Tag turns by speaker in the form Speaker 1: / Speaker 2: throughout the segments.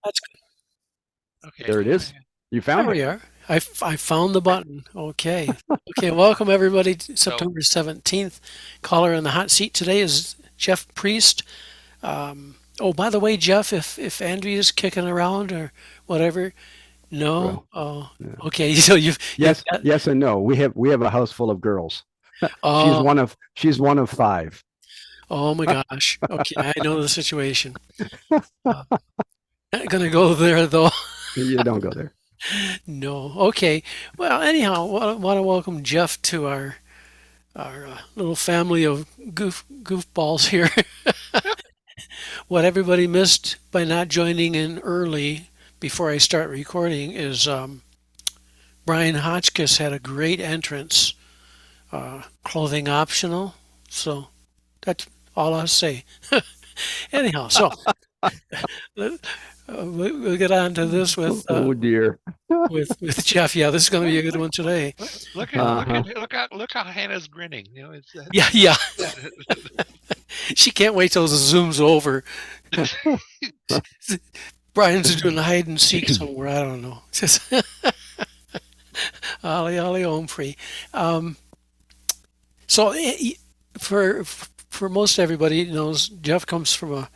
Speaker 1: That's
Speaker 2: Okay.
Speaker 3: There it is. You
Speaker 1: There
Speaker 3: found it.
Speaker 1: we are. I found the button. Okay. Okay, welcome everybody to
Speaker 2: So
Speaker 1: September 17th. Caller in the hot seat today is Jeff Priest. Oh, by the way, Jeff, if Andrea's kicking around or whatever, no.
Speaker 3: Well,
Speaker 1: Oh,
Speaker 3: yeah.
Speaker 1: okay. So you've
Speaker 3: Yes,
Speaker 1: got
Speaker 3: yes, and no. We have a house full of girls. She's
Speaker 1: oh
Speaker 3: one of five.
Speaker 1: oh my gosh. Okay, I know the situation. Not gonna go there though.
Speaker 3: You don't go there.
Speaker 1: No. Okay. Well, anyhow, want to welcome Jeff to our little family of goofballs here. What everybody missed by not joining in early before I start recording is Brian Hotchkiss had a great entrance, clothing optional. So that's all I'll say. Anyhow, so we'll get on to this
Speaker 3: Oh dear.
Speaker 1: with Jeff. Yeah, this is going to be a good one today.
Speaker 3: Uh-huh.
Speaker 2: look how Hannah's grinning. You know, it's
Speaker 1: Yeah, yeah. She can't wait till the Zoom's over. Brian's doing hide and seek somewhere. I don't know. Just ollie ollie home free. Um, so for most everybody knows, Jeff comes from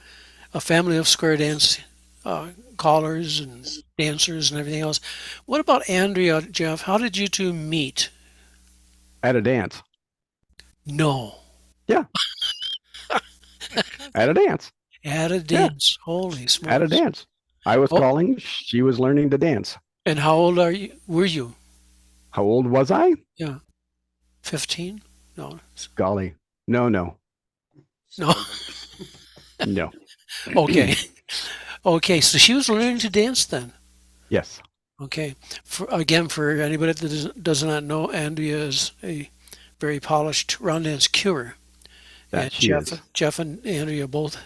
Speaker 1: a family of square dance callers and dancers and everything else. What about Andrea, Jeff? How did you two meet?
Speaker 3: At a dance.
Speaker 1: No,
Speaker 3: Yeah, at a dance.
Speaker 1: at a
Speaker 3: Yeah,
Speaker 1: dance. Holy
Speaker 3: at a
Speaker 1: smokes!
Speaker 3: dance. I was
Speaker 1: Oh,
Speaker 3: calling. She was learning to dance.
Speaker 1: and how old are you? Were you?
Speaker 3: How old was I?
Speaker 1: Yeah, 15? No,
Speaker 3: Golly. No, no,
Speaker 1: no.
Speaker 3: no.
Speaker 1: Okay, okay. So she was learning to dance then.
Speaker 3: Yes,
Speaker 1: Okay. For anybody that does not know, Andrea is a very polished round dance cure, and
Speaker 3: that she is.
Speaker 1: Jeff and Andrea both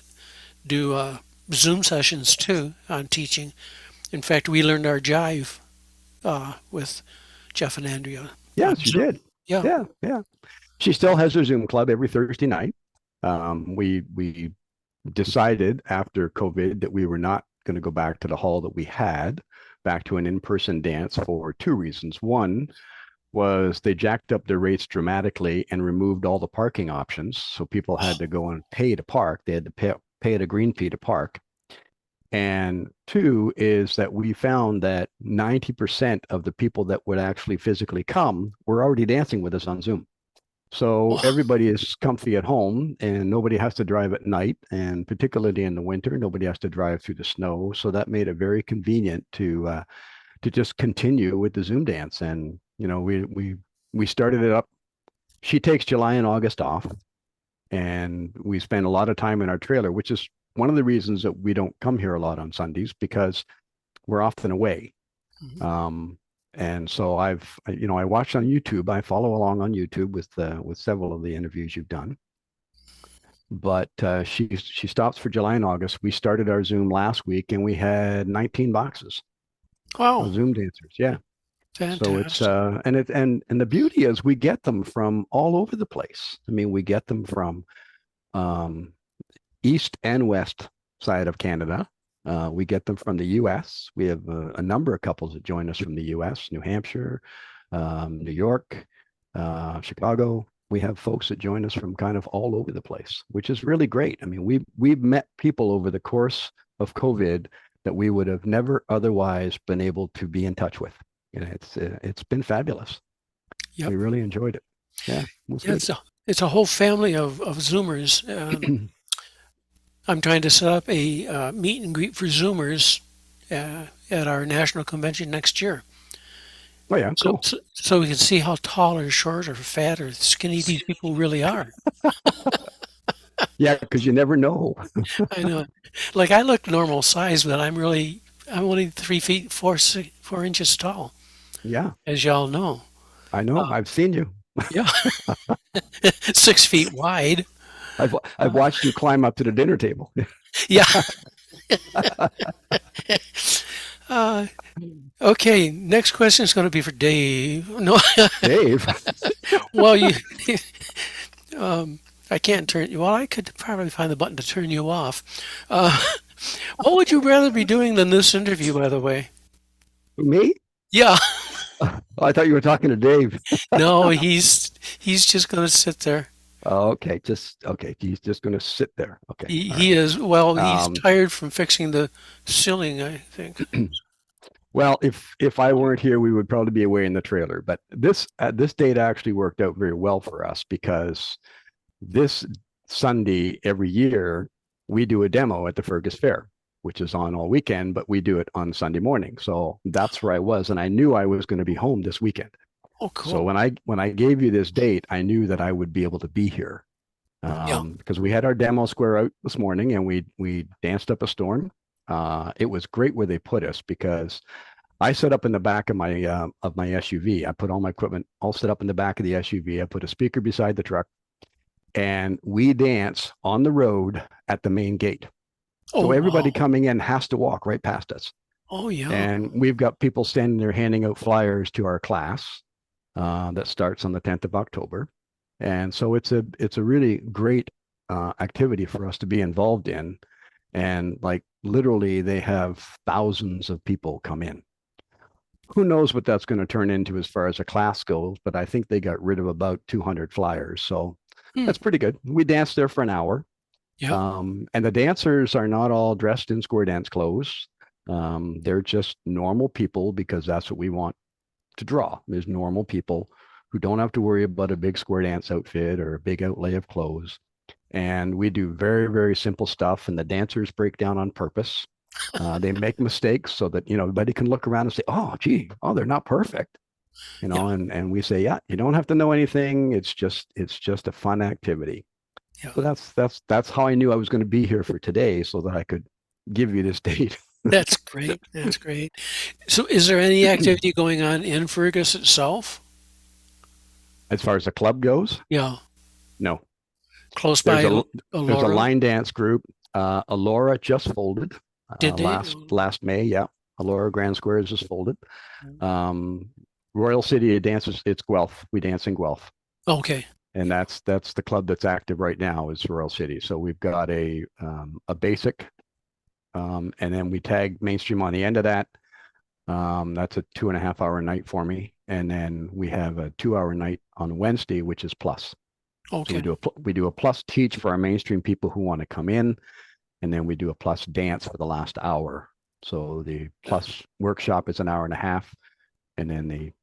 Speaker 1: do Zoom sessions too on teaching. In fact, we learned our jive with Jeff and Andrea on
Speaker 3: Yes, she
Speaker 1: Zoom.
Speaker 3: did.
Speaker 1: Yeah.
Speaker 3: Yeah, yeah. She still has her Zoom club every Thursday night. We decided after COVID that we were not going to go back to the hall that we had, back to an in-person dance for two reasons. One was they jacked up their rates dramatically and removed all the parking options, so people had to go and pay to park. They had to pay a green fee to park. And two is that we found that 90% of the people that would actually physically come were already dancing with us on Zoom. So
Speaker 1: Oh,
Speaker 3: everybody is comfy at home and nobody has to drive at night. And particularly in the winter, nobody has to drive through the snow. So that made it very convenient to just continue with the Zoom dance. And we started it up. She takes July and August off, and we spend a lot of time in our trailer, which is one of the reasons that we don't come here a lot on Sundays because we're often away.
Speaker 1: mhm.
Speaker 3: Um, and so I watched on YouTube. I follow along on YouTube with several of the interviews you've done. But she stops for July and August. We started our Zoom last week, and we had 19 boxes of
Speaker 1: Wow,
Speaker 3: Zoom dancers. Yeah. So it's
Speaker 1: fantastic.
Speaker 3: and the beauty is we get them from all over the place. I mean, we get them from um, east and west side of Canada. We get them from the U.S. We have a number of couples that join us from the U.S., New Hampshire, New York, Chicago. We have folks that join us from kind of all over the place, which is really great. I mean, we've met people over the course of COVID that we would have never otherwise been able to be in touch with. It's been fabulous.
Speaker 1: Yep.
Speaker 3: We really enjoyed it. Yeah, it was
Speaker 1: Yeah,
Speaker 3: good.
Speaker 1: it's a whole family of Zoomers. I'm trying to set up a meet and greet for Zoomers at our national convention next year.
Speaker 3: Oh yeah,
Speaker 1: So,
Speaker 3: cool.
Speaker 1: so, so we can see how tall or short or fat or skinny these people really are.
Speaker 3: Yeah, because you never know.
Speaker 1: I know. Like I look normal size, but I'm only 3 feet 4 inches tall,
Speaker 3: Yeah,
Speaker 1: as y'all know.
Speaker 3: I know.
Speaker 1: Uh,
Speaker 3: I've seen you.
Speaker 1: yeah, 6 feet wide.
Speaker 3: I've
Speaker 1: Uh,
Speaker 3: watched you climb up to the dinner table.
Speaker 1: yeah. Uh, okay. Next question is going to be for Dave. No,
Speaker 3: Dave.
Speaker 1: well, um, I can't turn you. Well, I could probably find the button to turn you off. Uh, What would you rather be doing than this interview, by the way?
Speaker 3: Me?
Speaker 1: Yeah.
Speaker 3: Oh, I thought you were talking to Dave.
Speaker 1: No, he's just gonna sit there.
Speaker 3: Oh, okay, just okay. He's just going to sit there. Okay, all
Speaker 1: He is, well,
Speaker 3: right.
Speaker 1: he's tired from fixing the ceiling, I think.
Speaker 3: Well, if I weren't here, we would probably be away in the trailer. But this date actually worked out very well for us because this Sunday every year we do a demo at the Fergus Fair, which is on all weekend, but we do it on Sunday morning. So that's where I was, and I knew I was going to be home this weekend.
Speaker 1: Oh,
Speaker 3: So
Speaker 1: cool.
Speaker 3: when I gave you this date, I knew that I would be able to be here
Speaker 1: Yeah.
Speaker 3: because we had our demo square out this morning and we danced up a storm. It was great where they put us because I set up in the back of my SUV. I put all my equipment all set up in the back of the SUV. I put a speaker beside the truck, and we dance on the road at the main gate.
Speaker 1: Oh,
Speaker 3: So everybody
Speaker 1: wow.
Speaker 3: coming in has to walk right past us.
Speaker 1: Oh, yeah.
Speaker 3: And we've got people standing there handing out flyers to our class that starts on the 10th of October. And so it's a really great activity for us to be involved in. And like literally, they have thousands of people come in. Who knows what that's going to turn into as far as a class goes, but I think they got rid of about 200 flyers. So
Speaker 1: Hmm.
Speaker 3: that's pretty good. We danced there for an hour.
Speaker 1: Yeah.
Speaker 3: And the dancers are not all dressed in square dance clothes. They're just normal people because that's what we want to draw. There's normal people who don't have to worry about a big square dance outfit or a big outlay of clothes. And we do very, very simple stuff. And the dancers break down on purpose. They make mistakes so that, everybody can look around and say, oh, gee, oh, they're not perfect.
Speaker 1: Yeah.
Speaker 3: And we say, yeah, you don't have to know anything. It's just a fun activity.
Speaker 1: Yeah.
Speaker 3: So that's how I knew I was going to be here for today so that I could give you this date.
Speaker 1: That's great. That's great. So is there any activity going on in Fergus itself?
Speaker 3: As far as the club goes,
Speaker 1: Yeah.
Speaker 3: no.
Speaker 1: Close
Speaker 3: There's
Speaker 1: by
Speaker 3: there's a
Speaker 1: Alora?
Speaker 3: line dance group. Alora just folded
Speaker 1: Did they?
Speaker 3: last May. Yeah, Alora Grand Square just folded. Um, Royal City dances. It's Guelph. We dance in Guelph,
Speaker 1: Okay.
Speaker 3: and that's the club that's active right now. Is Royal City. So we've got a basic, and then we tag mainstream on the end of that. That's a 2.5 hour night for me, and then we have a 2 hour night on Wednesday, which is plus. So
Speaker 1: Okay.
Speaker 3: we do a plus teach for our mainstream people who want to come in, and then we do a plus dance for the last hour. So the plus workshop is an hour and a half, and then the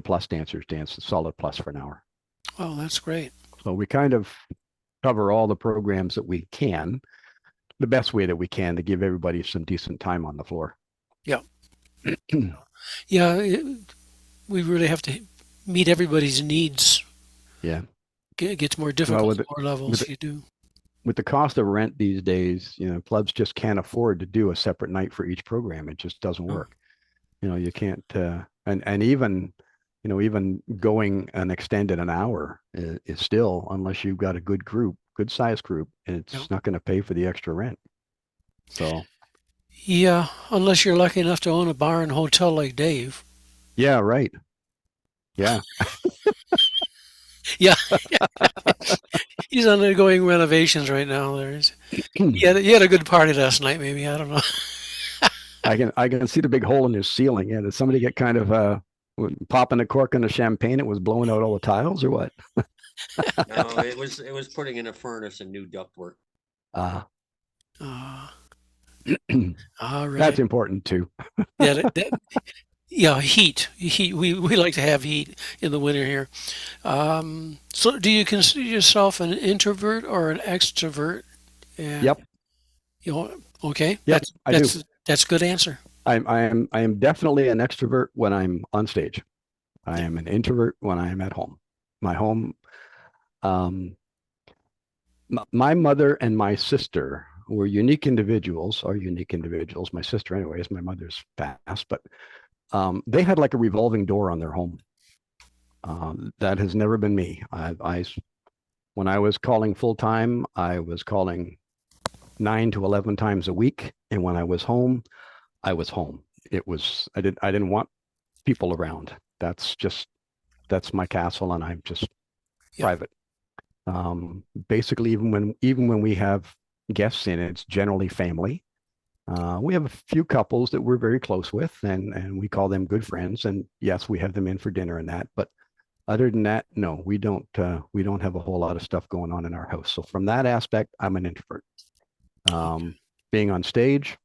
Speaker 3: plus dancers dance the solid plus for an hour.
Speaker 1: Well, that's great.
Speaker 3: So we kind of cover all the programs that we can, the best way that we can to give everybody some decent time on the floor.
Speaker 1: Yeah. Yeah. We really have to meet everybody's needs.
Speaker 3: Yeah.
Speaker 1: It gets more
Speaker 3: Well,
Speaker 1: difficult
Speaker 3: with
Speaker 1: the
Speaker 3: the,
Speaker 1: more
Speaker 3: with
Speaker 1: levels
Speaker 3: the,
Speaker 1: you do.
Speaker 3: with the cost of rent these days, clubs just can't afford to do a separate night for each program. It just doesn't
Speaker 1: Oh,
Speaker 3: work. You can't, and even going an extended an hour is still, unless you've got a good size group,
Speaker 1: yeah.
Speaker 3: it's not going to pay for the extra rent. So
Speaker 1: Yeah, unless you're lucky enough to own a bar and hotel like Dave.
Speaker 3: yeah, right. Yeah.
Speaker 1: Yeah, he's undergoing renovations right now. He had a good party last night, maybe. I don't know.
Speaker 3: I can see the big hole in his ceiling. Yeah. Did somebody get kind of popping a cork on the champagne? It was blowing out all the tiles or what?
Speaker 4: No, it was putting in a furnace and new ductwork.
Speaker 3: Uh,
Speaker 1: Uh, all
Speaker 3: that's
Speaker 1: right.
Speaker 3: important too.
Speaker 1: Yeah, yeah, heat. Heat. We like to have heat in the winter here. So, do you consider yourself an introvert or an extrovert? And
Speaker 3: Yep.
Speaker 1: okay,
Speaker 3: Yep. I do.
Speaker 1: that's a good answer.
Speaker 3: I am definitely an extrovert when I'm on stage. I
Speaker 1: Yeah.
Speaker 3: am an introvert when I am at home. My home, um, my mother and my sister were unique individuals, are unique individuals. My sister, anyways, my mother's passed, but they had like a revolving door on their home. That has never been me. When I was calling full time, I was calling 9 to 11 times a week, and when I was home, I was home. I didn't want people around. That's my castle, and I'm just
Speaker 1: Yeah.
Speaker 3: private. Basically, even when we have guests in. It's generally family. We have a few couples that we're very close with, and we call them good friends. And yes, we have them in for dinner and that. But other than that, no, we don't have a whole lot of stuff going on in our house. So from that aspect, I'm an introvert. Being on stage,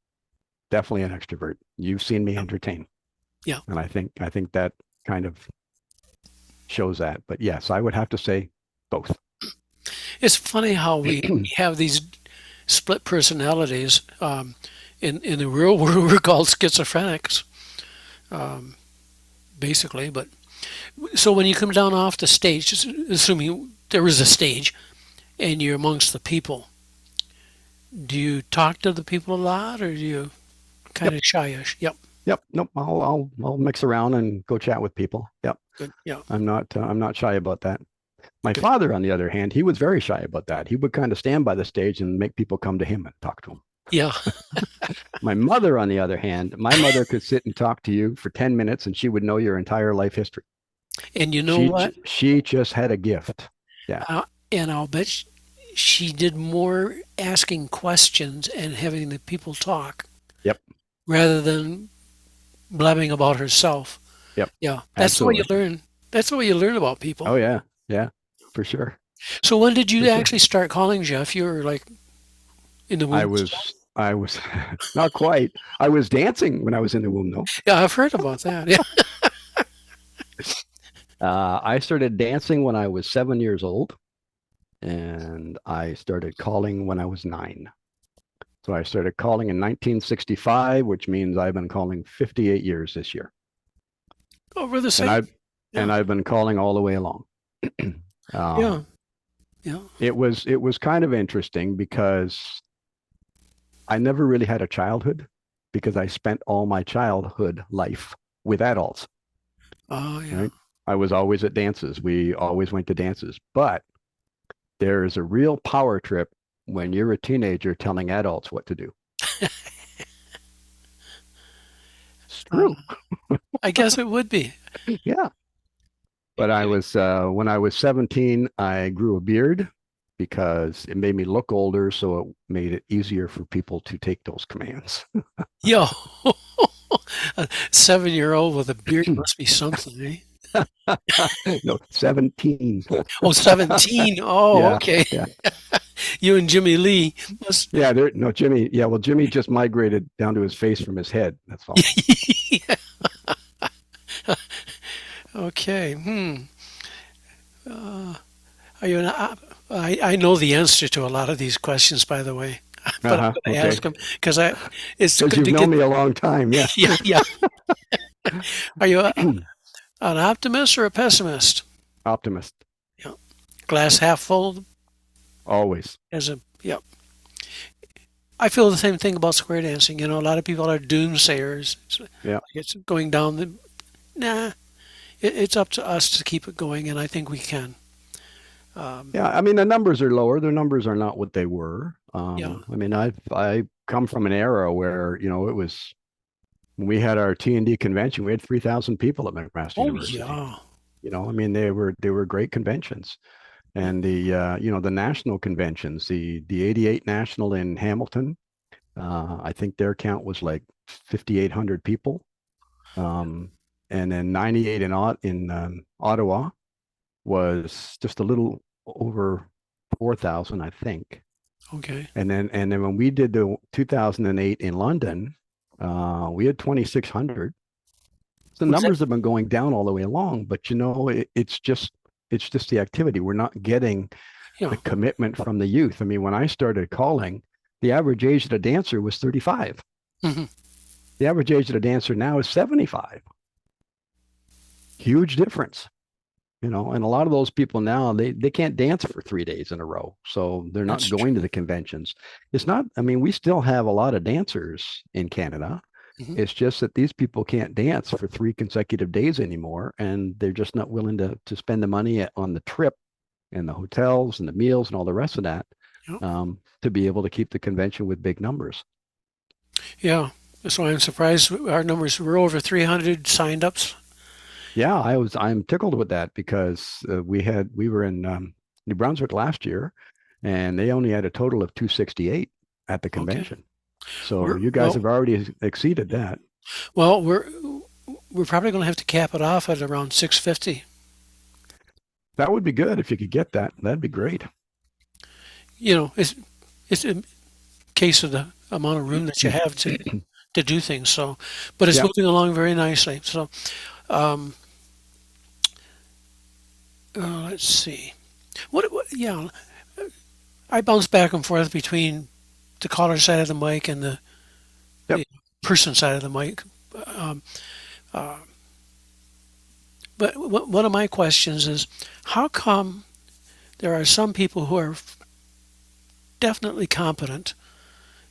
Speaker 3: definitely an extrovert. You've seen me entertain.
Speaker 1: Yeah.
Speaker 3: And I think that kind of shows that. But yes, I would have to say both.
Speaker 1: It's funny how we have these split personalities. In the real world, we're called schizophrenics, basically. But so when you come down off the stage, just assuming there is a stage, and you're amongst the people, do you talk to the people a lot, or do you kind of shyish? Yep.
Speaker 3: Yep. Nope. I'll mix around and go chat with people. Yep.
Speaker 1: Good. Yeah.
Speaker 3: I'm not shy about that. My father, on the other hand, he was very shy about that. He would kind of stand by the stage and make people come to him and talk to him.
Speaker 1: Yeah.
Speaker 3: My mother, on the other hand, my mother could sit and talk to you for 10 minutes and she would know your entire life history.
Speaker 1: And you know what?
Speaker 3: She just had a gift. Yeah.
Speaker 1: And I'll bet she did more asking questions and having the people talk.
Speaker 3: Yep.
Speaker 1: Rather than blabbing about herself.
Speaker 3: Yep.
Speaker 1: Yeah. That's what you learn. That's what you learn about people.
Speaker 3: Oh yeah. Yeah, for sure.
Speaker 1: So when did you
Speaker 3: For sure.
Speaker 1: actually start calling, Jeff? You were like in the womb.
Speaker 3: I was not quite. I was dancing when I was in the womb, though.
Speaker 1: Yeah, I've heard about that. Yeah.
Speaker 3: I started dancing when I was 7 years old, and I started calling when I was 9. So I started calling in 1965, which means I've been calling 58 years this year.
Speaker 1: Over the same.
Speaker 3: And I've been calling all the way along.
Speaker 1: Yeah. Yeah.
Speaker 3: It was kind of interesting because I never really had a childhood because I spent all my childhood life with adults.
Speaker 1: Oh, yeah.
Speaker 3: Right? I was always at dances. We always went to dances. But there is a real power trip when you're a teenager telling adults what to do. It's true.
Speaker 1: I guess it would be.
Speaker 3: Yeah. But I was when I was 17, I grew a beard because it made me look older, so it made it easier for people to take those commands.
Speaker 1: Yo, a 7-year-old with a beard must be something, eh?
Speaker 3: No, 17.
Speaker 1: Oh, 17. Oh,
Speaker 3: Yeah,
Speaker 1: okay.
Speaker 3: yeah.
Speaker 1: You and Jimmy Lee must.
Speaker 3: Yeah, no, Jimmy. Yeah, well, Jimmy just migrated down to his face from his head. That's all.
Speaker 1: Okay. Are you? I know the answer to a lot of these questions, by the way, but I'm going to ask them because it's
Speaker 3: Because
Speaker 1: good
Speaker 3: you've
Speaker 1: to
Speaker 3: known
Speaker 1: get.
Speaker 3: me a long time. Yeah.
Speaker 1: Yeah, yeah. Are you an optimist or a pessimist?
Speaker 3: Optimist.
Speaker 1: Yeah. Glass half full
Speaker 3: Always.
Speaker 1: as a. Yep. I feel the same thing about square dancing. You know, a lot of people are doomsayers.
Speaker 3: Yeah.
Speaker 1: It's going down the. Nah. It's up to us to keep it going, and I think we can.
Speaker 3: Yeah, I mean the numbers are lower. The numbers are not what they were.
Speaker 1: Yeah.
Speaker 3: I mean I come from an era where it was when we had our T&D convention, we had 3,000 people at McMaster
Speaker 1: Oh,
Speaker 3: University.
Speaker 1: yeah.
Speaker 3: I mean they were great conventions, and the national conventions, the 88 National in Hamilton, I think their count was like 5,800 people, and then 98 in Ottawa was just a little over 4,000, I think.
Speaker 1: Okay.
Speaker 3: And then when we did the 2008 in London, we had 2,600. The numbers have been going down all the way along, but it's just the activity. We're not getting the commitment from the youth. I mean, when I started calling, the average age of a dancer was 35.
Speaker 1: Mm-hmm.
Speaker 3: The average age of a dancer now is 75. Huge difference. And a lot of those people now, they can't dance for 3 days in a row. So they're not going to the conventions. It's not, I mean, we still have a lot of dancers in Canada. Mm-hmm. It's just that these people can't dance for 3 consecutive days anymore. And they're just not willing to spend the money on the trip and the hotels and the meals and all the rest of that to be able to keep the convention with big numbers.
Speaker 1: Yeah. So I'm surprised our numbers were over 300 signed ups.
Speaker 3: Yeah, I'm tickled with that because we were in New Brunswick last year, and they only had a total of 268. at the convention. So
Speaker 1: We're-
Speaker 3: you guys
Speaker 1: well-
Speaker 3: have already exceeded that.
Speaker 1: Well, we're probably going to have to cap it off at around 650.
Speaker 3: That would be good if you could get that. That'd be great.
Speaker 1: You know, it's a case of the amount of room that you have to do things. So, but it's
Speaker 3: Yeah.
Speaker 1: moving along very nicely. So, um, let's see. Yeah, I bounce back and forth between the caller side of the mic and the,
Speaker 3: Yep.
Speaker 1: the person side of the mic. Um, but one of my questions is, how come there are some people who are definitely competent,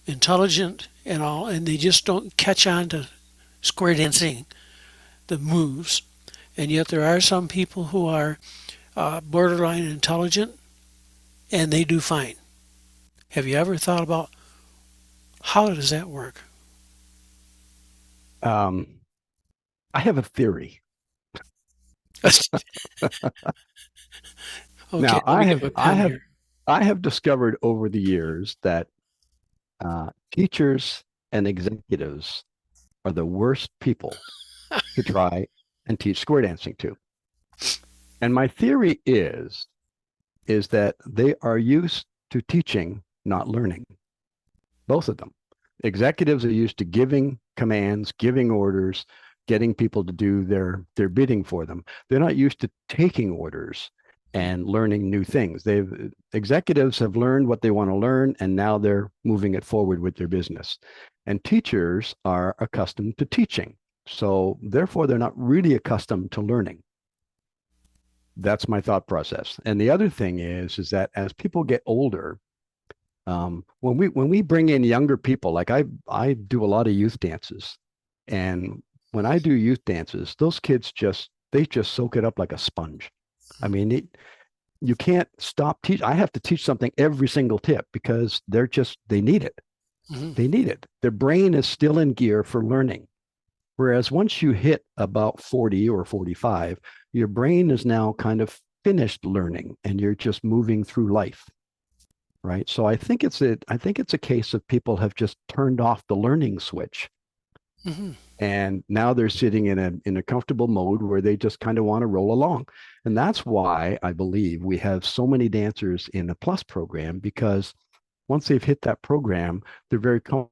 Speaker 1: intelligent, and all, and they just don't catch on to square dancing, the moves, and yet there are some people who are borderline intelligent and they do fine. Have you ever thought about how does that work?
Speaker 3: I have a theory.
Speaker 1: Okay,
Speaker 3: Now,
Speaker 1: let me get my pen here.
Speaker 3: I have discovered over the years that teachers and executives are the worst people to try and teach square dancing to. And my theory is that they are used to teaching, not learning. Both of them. Executives are used to giving commands, giving orders, getting people to do their bidding for them. They're not used to taking orders and learning new things. Executives have learned what they want to learn, and now they're moving it forward with their business. And teachers are accustomed to teaching. So therefore, they're not really accustomed to learning. That's my thought process. And the other thing is that as people get older, when we bring in younger people, like I do a lot of youth dances, and when I do youth dances, those kids they just soak it up like a sponge. I mean, you can't stop teaching. I have to teach something every single tip because they need it.
Speaker 1: Mhm.
Speaker 3: They need it. Their brain is still in gear for learning. Whereas once you hit about 40 or 45, your brain is now kind of finished learning and you're just moving through life. Right. So I think it's a case of people have just turned off the learning switch.
Speaker 1: Mhm.
Speaker 3: And now they're sitting in a comfortable mode where they just kind of want to roll along. And that's why I believe we have so many dancers in the Plus program, because once they've hit that program, they're very comfortable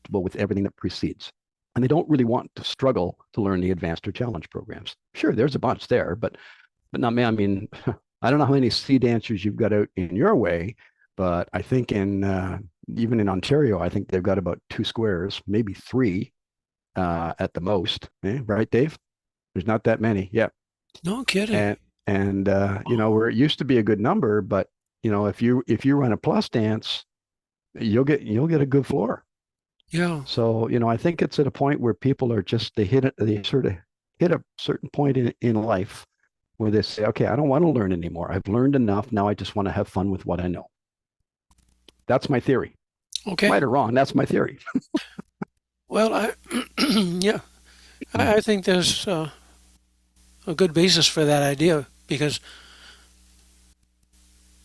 Speaker 3: with everything that precedes. And they don't really want to struggle to learn the advanced or challenge programs. Sure, there's a bunch there, but not me. I mean, I don't know how many C dancers you've got out in your way, but I think even in Ontario, I think they've got about 2 squares, maybe 3 at the most. Right, Dave? There's not that many. Yeah.
Speaker 1: No kidding.
Speaker 3: And where it used to be a good number, but if you run a Plus dance, you'll get a good floor.
Speaker 1: Yeah.
Speaker 3: So I think it's at a point where people are just they sort of hit a certain point in life where they say, okay, I don't want to learn anymore. I've learned enough. Now I just want to have fun with what I know. That's my theory.
Speaker 1: Okay.
Speaker 3: Right or wrong, that's my theory.
Speaker 1: Well, yeah, I think there's a good basis for that idea because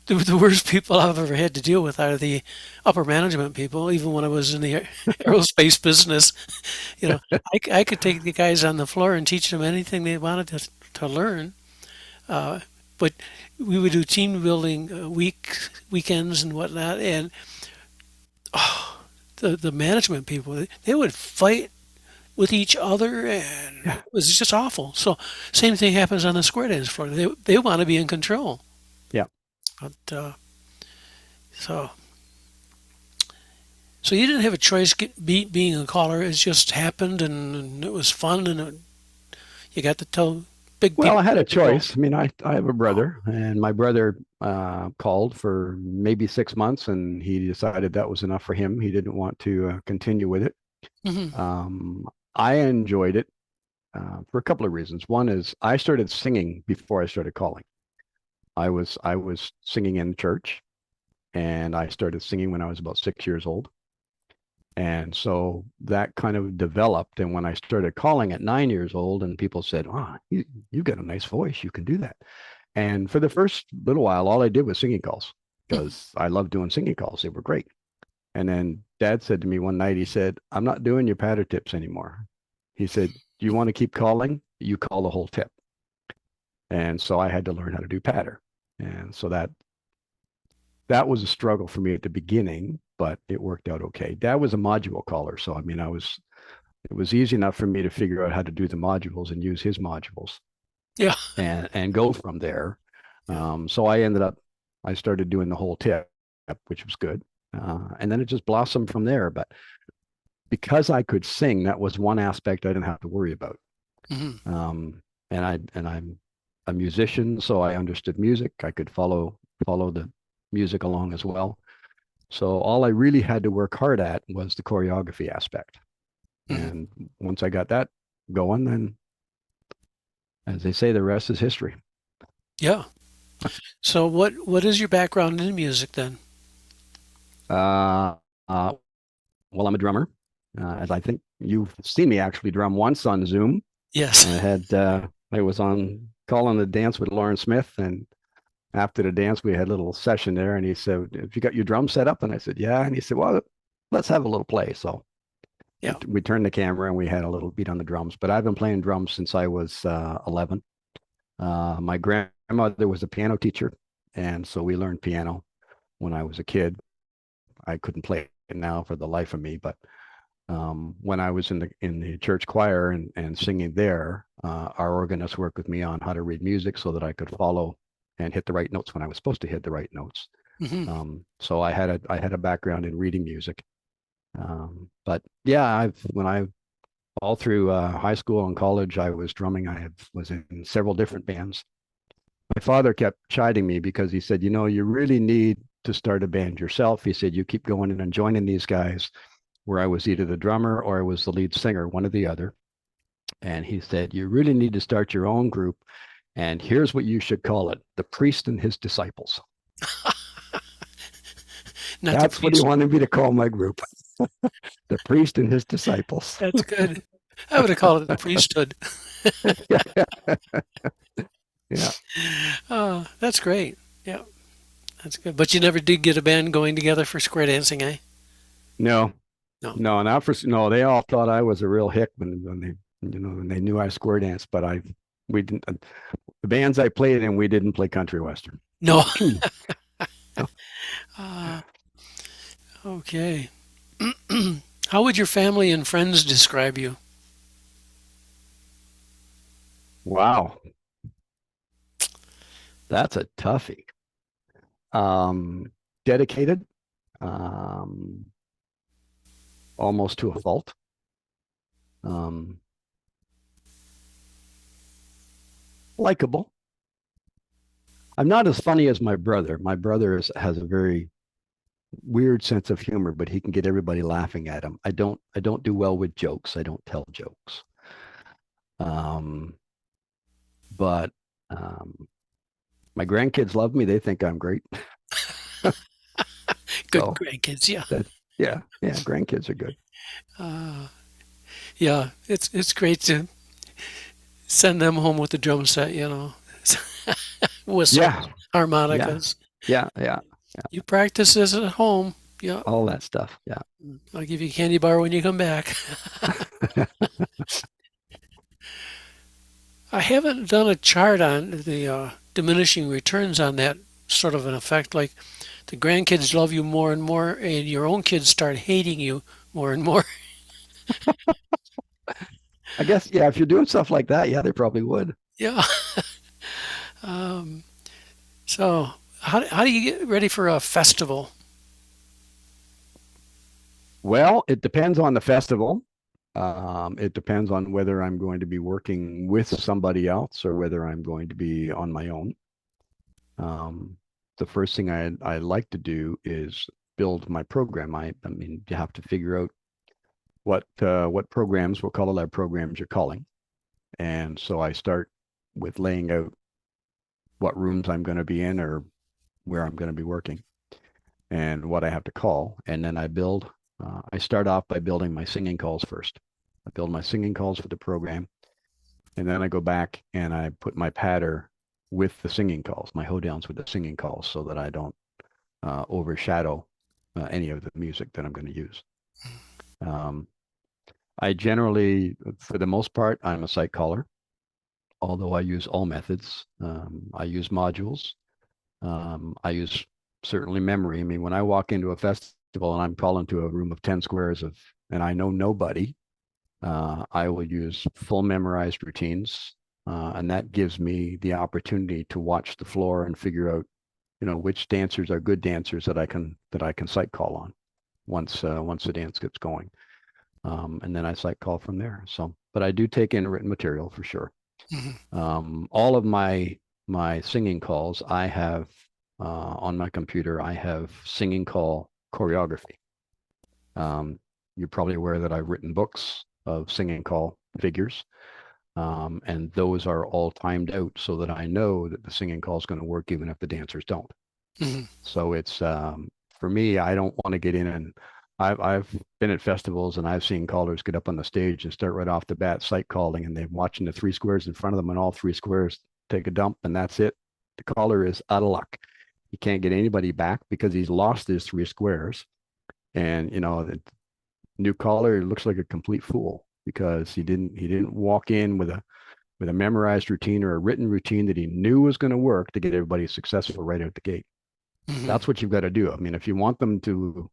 Speaker 1: the worst people I've ever had to deal with are the upper management people. Even when I was in the aerospace business, I could take the guys on the floor and teach them anything they wanted to learn. But we would do team building weekends and whatnot, and the management people, they would fight with each other, and it was just awful. So same thing happens on the square dance floor. They want to be in control.
Speaker 3: Yeah.
Speaker 1: But so you didn't have a choice being a caller. It just happened, and it was fun, and you got to tell big people.
Speaker 3: Well, I had a choice. I mean, I have a brother, and my brother called for maybe 6 months, and he decided that was enough for him. He didn't want to continue with it.
Speaker 1: Mhm.
Speaker 3: I enjoyed it for a couple of reasons. One is I started singing before I started calling. I was singing in church, and I started singing when I was about 6 years old. And so that kind of developed. And when I started calling at 9 years old, and people said, "Ah, you got a nice voice. You can do that." And for the first little while, all I did was singing calls because I loved doing singing calls. They were great. And then Dad said to me one night, he said, "I'm not doing your patter tips anymore." He said, "Do you want to keep calling? You call the whole tip." And so I had to learn how to do patter. And so that was a struggle for me at the beginning, but it worked out okay. Dad was a module caller, so I mean, it was easy enough for me to figure out how to do the modules and use his modules
Speaker 1: Yeah.
Speaker 3: and go from there. So I started doing the whole tip, which was good. And then it just blossomed from there. But because I could sing, that was one aspect I didn't have to worry about.
Speaker 1: Hmm.
Speaker 3: I'm a musician, so I understood music. I could follow the music along as well. So all I really had to work hard at was the choreography aspect.
Speaker 1: Hmm.
Speaker 3: And once I got that going, then as they say, the rest is history.
Speaker 1: Yeah. So what is your background in music then?
Speaker 3: Uh, uh, well, I'm a drummer. As I think you've seen me actually drum once on Zoom.
Speaker 1: Yes.
Speaker 3: I was on calling the dance with Lauren Smith, and after the dance we had a little session there, and he said, "Have you got your drum set up?" And I said, "Yeah." And he said, "Well, let's have a little play." So
Speaker 1: Yeah.
Speaker 3: we turned the camera and we had a little beat on the drums. But I've been playing drums since I was 11. My grandmother was a piano teacher, and so we learned piano when I was a kid. I couldn't play it now for the life of me, but when I was in the church choir and singing there, our organist worked with me on how to read music so that I could follow and hit the right notes when I was supposed to hit the right notes.
Speaker 1: Hmm.
Speaker 3: So I had a background in reading music. But yeah, I've when I all through high school and college, I was drumming. Was in several different bands. My father kept chiding me because he said, you really need to start a band yourself. He said, you keep going in and joining these guys where I was either the drummer or I was the lead singer, one or the other. And he said, you really need to start your own group. And here's what you should call it: The Priest and His Disciples.
Speaker 1: Not the
Speaker 3: That's what he
Speaker 1: priest.
Speaker 3: wanted me to call my group. The Priest and His Disciples.
Speaker 1: That's good. I would have called it the priesthood.
Speaker 3: Yeah.
Speaker 1: That's great. Yeah, that's good. But you never did get a band going together for square dancing, eh?
Speaker 3: No,
Speaker 1: No.
Speaker 3: no, not for no. They all thought I was a real hick when when they knew I square danced, but we didn't. The bands I played in, we didn't play country western.
Speaker 1: No. Uh, okay. How would your family and friends describe you?
Speaker 3: Wow, that's a toughie. Um, Dedicated, um, almost to a fault. Um, Likable. I'm not as funny as my brother. My brother has a very weird sense of humor, but he can get everybody laughing at him. I don't do well with jokes. I don't tell jokes. Um, but my grandkids love me. They think I'm great.
Speaker 1: Good
Speaker 3: So
Speaker 1: grandkids, yeah.
Speaker 3: yeah, grandkids are good.
Speaker 1: Uh, yeah, it's great to send them home with the drum set, whistles,
Speaker 3: Yeah, yeah,
Speaker 1: harmonicas.
Speaker 3: yeah.
Speaker 1: You practice this at home. Yeah,
Speaker 3: All that stuff. Yeah.
Speaker 1: I'll give you a candy bar when you come back. I haven't done a chart on the diminishing returns on that sort of an effect. Like the grandkids love you more and more, and your own kids start hating you more and more.
Speaker 3: I guess, yeah, if you're doing stuff like that, yeah, they probably would.
Speaker 1: Yeah. Um, so, how do you get ready for a festival?
Speaker 3: Well, it depends on the festival. It depends on whether I'm going to be working with somebody else or whether I'm going to be on my own. Um, the first thing I like to do is build my program. I mean, you have to figure out what programs, what color lab programs you're calling. And so I start with laying out what rooms I'm going to be in or where I'm going to be working and what I have to call. And then I start off by building my singing calls first. I build my singing calls for the program. And then I go back and I put my patter with the singing calls, my hoedowns with the singing calls so that I don't overshadow any of the music that I'm going to use. I generally, for the most part, I'm a site caller, although I use all methods. I use modules. I use certainly memory. I mean, when I walk into a festival and I'm calling to a room of 10 squares and I know nobody, I will use full memorized routines. And that gives me the opportunity to watch the floor and figure out, which dancers are good dancers that I can site call on once the dance gets going. And then I site call from there. So, but I do take in written material for sure. All of my singing calls, I have on my computer, I have singing call choreography. You're probably aware that I've written books of singing call figures. And those are all timed out so that I know that the singing call is going to work even if the dancers don't. So it's for me, I don't want to get in and I've been at festivals and I've seen callers get up on the stage and start right off the bat site calling, and they're watching the 3 squares in front of them and all 3 squares take a dump and that's it. The caller is out of luck. He can't get anybody back because he's lost his 3 squares. And the new caller looks like a complete fool because he didn't walk in with a memorized routine or a written routine that he knew was going to work to get everybody successful right out the gate. That's what you've got to do. I mean, if you want them to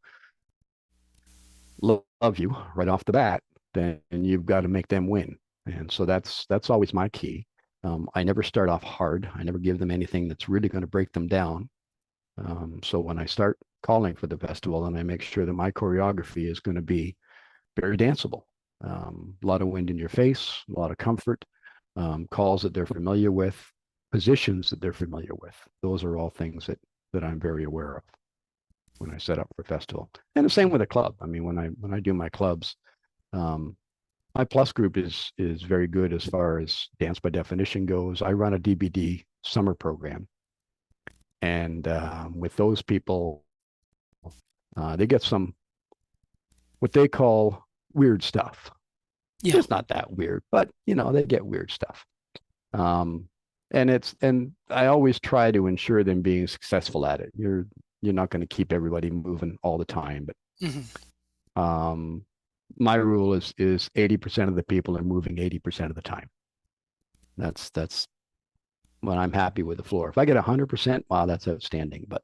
Speaker 3: love you right off the bat, then you've got to make them win. And so that's always my key. I never start off hard. I never give them anything that's really going to break them down. So when I start calling for the festival, then I make sure that my choreography is going to be very danceable. A lot of wind in your face, a lot of comfort, calls that they're familiar with, positions that they're familiar with. Those are all things that I'm very aware of when I set up for festival. And the same with a club. I mean, when I do my clubs, my plus group is very good as far as dance by definition goes. I run a DBD summer program, and with those people, they get some what they call weird stuff.
Speaker 1: Yeah.
Speaker 3: It's not that weird, but they get weird stuff. And I always try to ensure them being successful at it. You're not going to keep everybody moving all the time, but my rule is 80% of the people are moving 80% of the time. That's when I'm happy with the floor. If I get 100%, wow, that's outstanding. But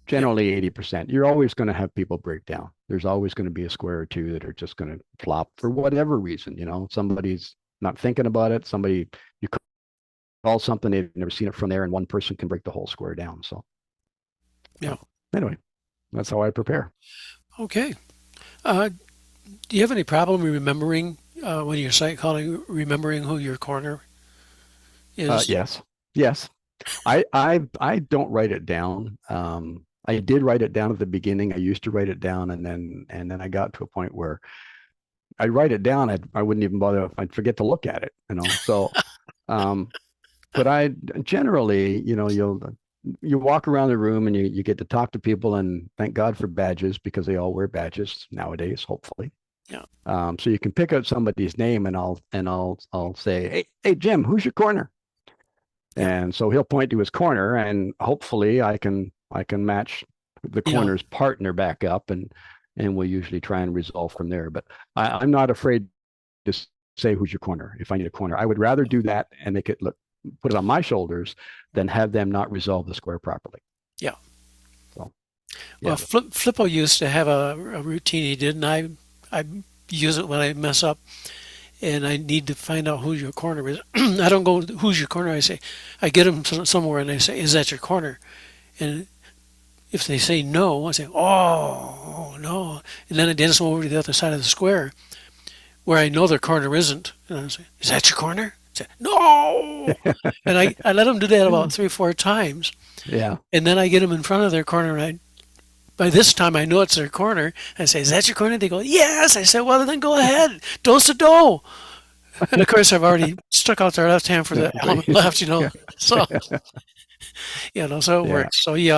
Speaker 3: generally 80%, you're always going to have people break down. There's always going to be a square or two that are just going to flop for whatever reason. Somebody's not thinking about it. Somebody, you call something, they've never seen it from there, and one person can break the whole square down. So
Speaker 1: yeah.
Speaker 3: Anyway, that's how I prepare.
Speaker 1: Okay. Do you have any problem remembering when you're site calling, remembering who your corner is?
Speaker 3: Yes. I don't write it down. I did write it down at the beginning. I used to write it down, and then I got to a point where I'd write it down. I wouldn't even bother. I'd forget to look at it. So, but I generally, you walk around the room and you get to talk to people, and thank God for badges because they all wear badges nowadays, hopefully.
Speaker 1: Yeah.
Speaker 3: So you can pick out somebody's name, and I'll say, hey Jim, who's your corner? And so he'll point to his corner, and hopefully I can match the corner's partner back up, and we'll usually try and resolve from there. But I'm not afraid to say who's your corner if I need a corner. I would rather do that and make it put it on my shoulders than have them not resolve the square properly.
Speaker 1: Yeah.
Speaker 3: So,
Speaker 1: yeah. Well, Flippo used to have a routine he did, and I use it when I mess up and I need to find out who your corner is. I don't go, who's your corner? I get them somewhere and I say, is that your corner? And if they say no, I say, oh, no. And then I dance them over to the other side of the square where I know their corner isn't. And I say, is that your corner? I say, no. And I let them do that about 3 or 4 times.
Speaker 3: Yeah.
Speaker 1: And then I get them in front of their corner, and by this time I know it's their corner. I say, is that your corner? They go, yes. I said, well, then go ahead. Do. And of course, I've already stuck out their left hand for the element left, So, so it works. So you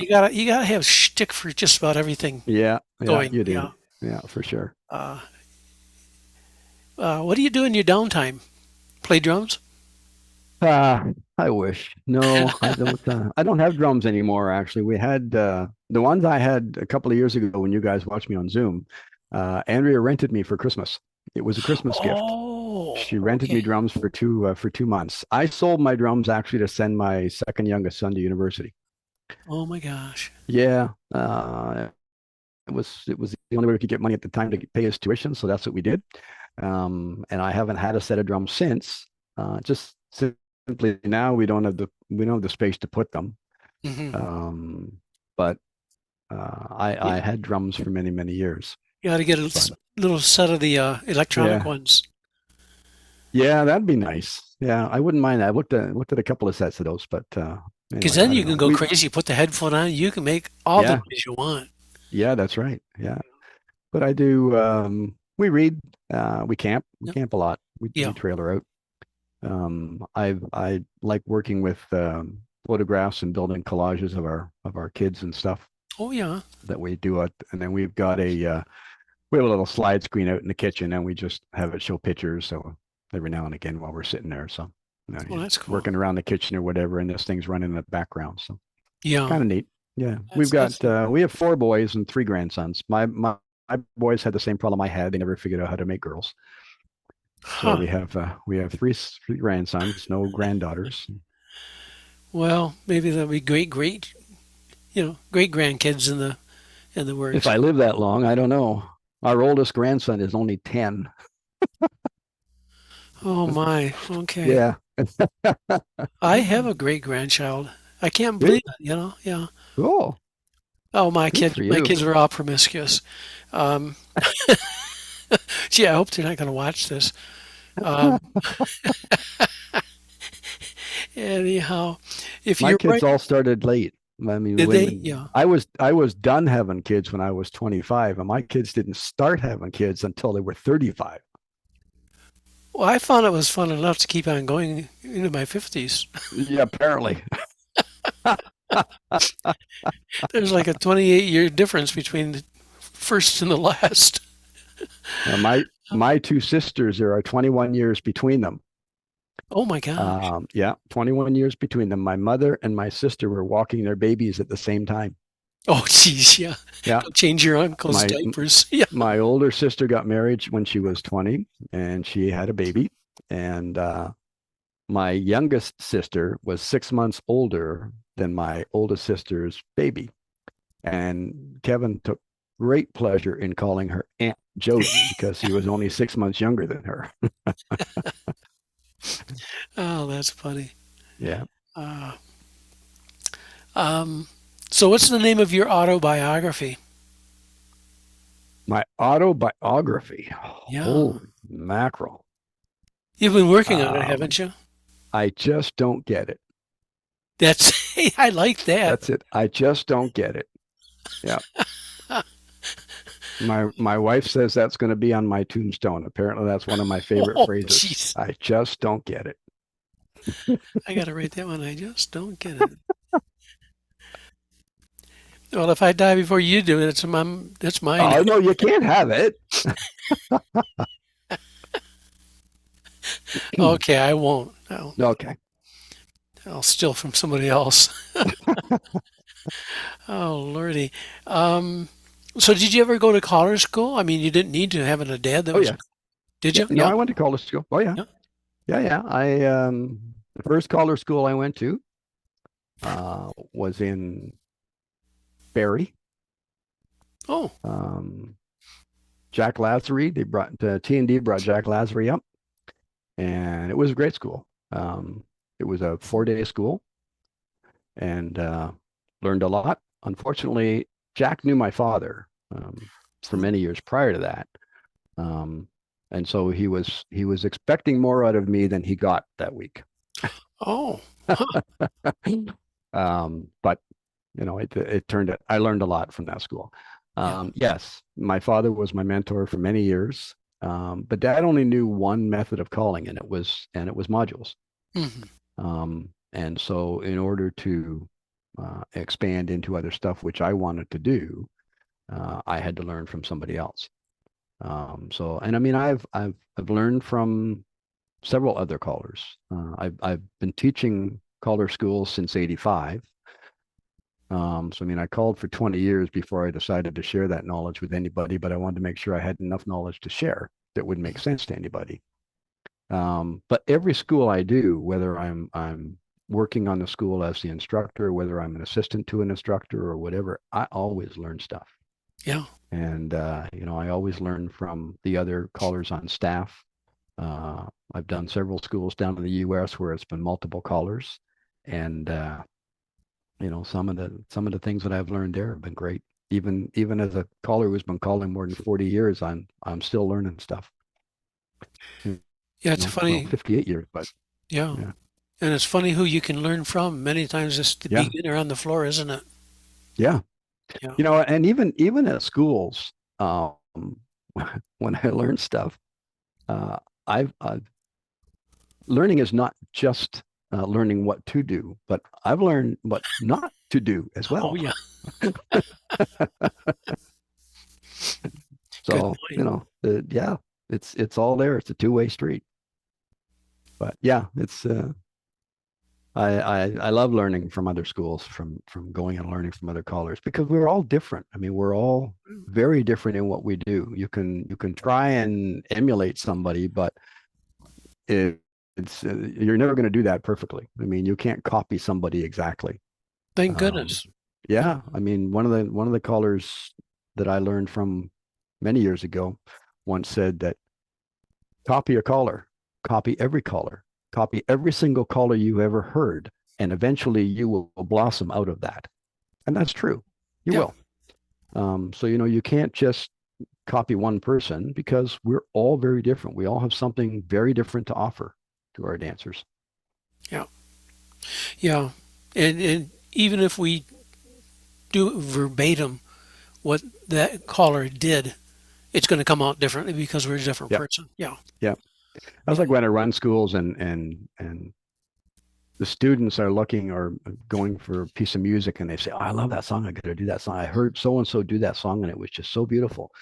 Speaker 1: gotta have shtick for just about everything.
Speaker 3: Yeah,
Speaker 1: going.
Speaker 3: You do. Yeah, for sure.
Speaker 1: What do you do in your downtime? Play drums?
Speaker 3: I wish. No, I don't. I don't have drums anymore. Actually, we had the ones I had a couple of years ago when you guys watched me on Zoom. Andrea rented me for Christmas. It was a Christmas gift.
Speaker 1: Oh,
Speaker 3: She rented me
Speaker 1: okay.
Speaker 3: drums for 2 months. I sold my drums actually to send my second youngest son to university.
Speaker 1: Oh my gosh.
Speaker 3: Yeah, it was the only way we could get money at the time to pay his tuition, so that's what we did. And I haven't had a set of drums since. Just simply now we don't have the space to put them.
Speaker 1: Hmm.
Speaker 3: Um, but I had drums for many many years.
Speaker 1: You got to get a
Speaker 3: But
Speaker 1: little set of the electronic
Speaker 3: yeah,
Speaker 1: ones,
Speaker 3: yeah, that'd be nice. Yeah, I wouldn't mind that. I looked at a couple of sets of those, but
Speaker 1: because
Speaker 3: anyway,
Speaker 1: then
Speaker 3: I
Speaker 1: you
Speaker 3: don't
Speaker 1: can
Speaker 3: know.
Speaker 1: go crazy. Put the headphone on. You can make all the
Speaker 3: Yeah,
Speaker 1: noise you want.
Speaker 3: yeah, that's right. Yeah, but I do. We read. We
Speaker 1: Yep.
Speaker 3: camp a lot. We
Speaker 1: Yeah.
Speaker 3: trailer out. I like working with photographs and building collages of our kids and stuff
Speaker 1: Oh yeah.
Speaker 3: that we do it. And then we have a little slide screen out in the kitchen, and we just have it show pictures. So every now and again while we're sitting there, so
Speaker 1: Well,
Speaker 3: you're
Speaker 1: that's cool.
Speaker 3: working around the kitchen or whatever, and this thing's running in the background. So
Speaker 1: Yeah.
Speaker 3: kind of neat. Yeah,
Speaker 1: That's
Speaker 3: we have 4 boys and 3 grandsons. My boys had the same problem I had. They never figured out how to make girls. So
Speaker 1: huh.
Speaker 3: we have three grandsons, no granddaughters.
Speaker 1: Well, maybe there'll be great grandkids in the
Speaker 3: If
Speaker 1: works.
Speaker 3: I live that long, I don't know. Our oldest grandson is only 10.
Speaker 1: Oh my. Okay.
Speaker 3: Yeah.
Speaker 1: I have a great grandchild. I can't
Speaker 3: Really?
Speaker 1: believe it. Yeah.
Speaker 3: Cool.
Speaker 1: Oh,
Speaker 3: Good for
Speaker 1: my
Speaker 3: you.
Speaker 1: kids are all promiscuous. Um, gee, I hope they're not going to watch this. Um, anyhow, if
Speaker 3: My
Speaker 1: you're
Speaker 3: kids
Speaker 1: right,
Speaker 3: all started late. I mean,
Speaker 1: did they?
Speaker 3: when
Speaker 1: Yeah.
Speaker 3: I was done having kids when I was 25, and my kids didn't start having kids until they were 35.
Speaker 1: Well, I found it was fun enough to keep on going into my 50s.
Speaker 3: Yeah, apparently.
Speaker 1: There's like a 28-year difference between the first and the last.
Speaker 3: My 2 sisters, there are 21 years between them.
Speaker 1: Oh my gosh.
Speaker 3: Yeah, 21 years between them. My mother and my sister were walking their babies at the same time.
Speaker 1: Oh, geez, yeah.
Speaker 3: Yeah,
Speaker 1: Go change your uncle's
Speaker 3: my
Speaker 1: diapers. Yeah.
Speaker 3: my older sister got married when she was 20, and she had a baby. And my youngest sister was 6 months older than my oldest sister's baby. And Kevin took great pleasure in calling her Aunt Jody because he was only 6 months younger than her.
Speaker 1: Oh, that's funny.
Speaker 3: Yeah.
Speaker 1: Uh, um, so what's the name of your autobiography?
Speaker 3: My autobiography.
Speaker 1: Yeah.
Speaker 3: Holy mackerel.
Speaker 1: You've been working on it,
Speaker 3: Um,
Speaker 1: haven't you?
Speaker 3: I just don't get it.
Speaker 1: That's, I like that.
Speaker 3: That's it. I just don't get it. Yeah. My wife says that's going to be on my tombstone. Apparently, that's one of my favorite
Speaker 1: Oh,
Speaker 3: phrases.
Speaker 1: jeez.
Speaker 3: I just don't get it.
Speaker 1: I got to write that one. I just don't get it. Well, if I die before you do, that's mine.
Speaker 3: Oh no, you can't have it.
Speaker 1: Okay, I won't.
Speaker 3: Okay.
Speaker 1: I'll steal from somebody else. Oh, Lordy. Um, so did you ever go to college school? I mean, you didn't need to having a dad that
Speaker 3: Oh
Speaker 1: was,
Speaker 3: yeah.
Speaker 1: did
Speaker 3: Yeah.
Speaker 1: you?
Speaker 3: No,
Speaker 1: Yeah.
Speaker 3: I went to college school. Oh yeah.
Speaker 1: Yeah.
Speaker 3: Yeah, yeah. The first college school I went to was in Barrie.
Speaker 1: Oh,
Speaker 3: Um, Jack Lazary. They brought T&D brought Jack Lazary up, and it was a great school. It was a 4-day school, and learned a lot. Unfortunately, Jack knew my father for many years prior to that, um, and so he was expecting more out of me than he got that week.
Speaker 1: oh,
Speaker 3: But it turned out I learned a lot from that school.
Speaker 1: yeah.
Speaker 3: Yes, my father was my mentor for many years, but Dad only knew one method of calling, and it was modules.
Speaker 1: Hmm.
Speaker 3: And so, in order to expand into other stuff, which I wanted to do, I had to learn from somebody else. And I mean, I've learned from several other callers. I've been teaching caller schools since '85. So I mean, I called for 20 years before I decided to share that knowledge with anybody, but I wanted to make sure I had enough knowledge to share that would make sense to anybody. But every school I do, whether I'm working on the school as the instructor, whether I'm an assistant to an instructor or whatever, I always learn stuff.
Speaker 1: Yeah.
Speaker 3: And I always learn from the other callers on staff. I've done several schools down in the U.S. where it's been multiple callers, and some of the things that I've learned there have been great. Even as a caller who's been calling more than 40 years, I'm still learning stuff.
Speaker 1: Yeah, it's funny.
Speaker 3: 58 years, but
Speaker 1: Yeah.
Speaker 3: yeah.
Speaker 1: And it's funny who you can learn from. Many times it's the
Speaker 3: Yeah.
Speaker 1: beginner on the floor, isn't it?
Speaker 3: Yeah.
Speaker 1: Yeah.
Speaker 3: And even at schools, when I learn stuff, I've learning is not just learning what to do, but I've learned what not to do as well.
Speaker 1: Oh, yeah.
Speaker 3: So,
Speaker 1: point.
Speaker 3: it's all there. It's a two-way street. But yeah, it's I love learning from other schools, from going and learning from other callers, because we're all different. I mean, we're all very different in what we do. You can try and emulate somebody, but it's you're never going to do that perfectly. I mean, you can't copy somebody exactly.
Speaker 1: Thank goodness.
Speaker 3: Yeah, I mean, one of the callers that I learned from many years ago once said that copy a caller, copy every caller, copy every single caller you ever heard, and eventually you will blossom out of that. And that's true. You will. So you can't just copy one person, because we're all very different. We all have something very different to offer to our dancers.
Speaker 1: Yeah. And even if we do verbatim what that caller did, it's going to come out differently because we're a different person. Yeah.
Speaker 3: Yeah. That's like when I run schools and the students are looking or going for a piece of music, and they say, "Oh, I love that song. I got to do that song. I heard so and so do that song, and it was just so beautiful."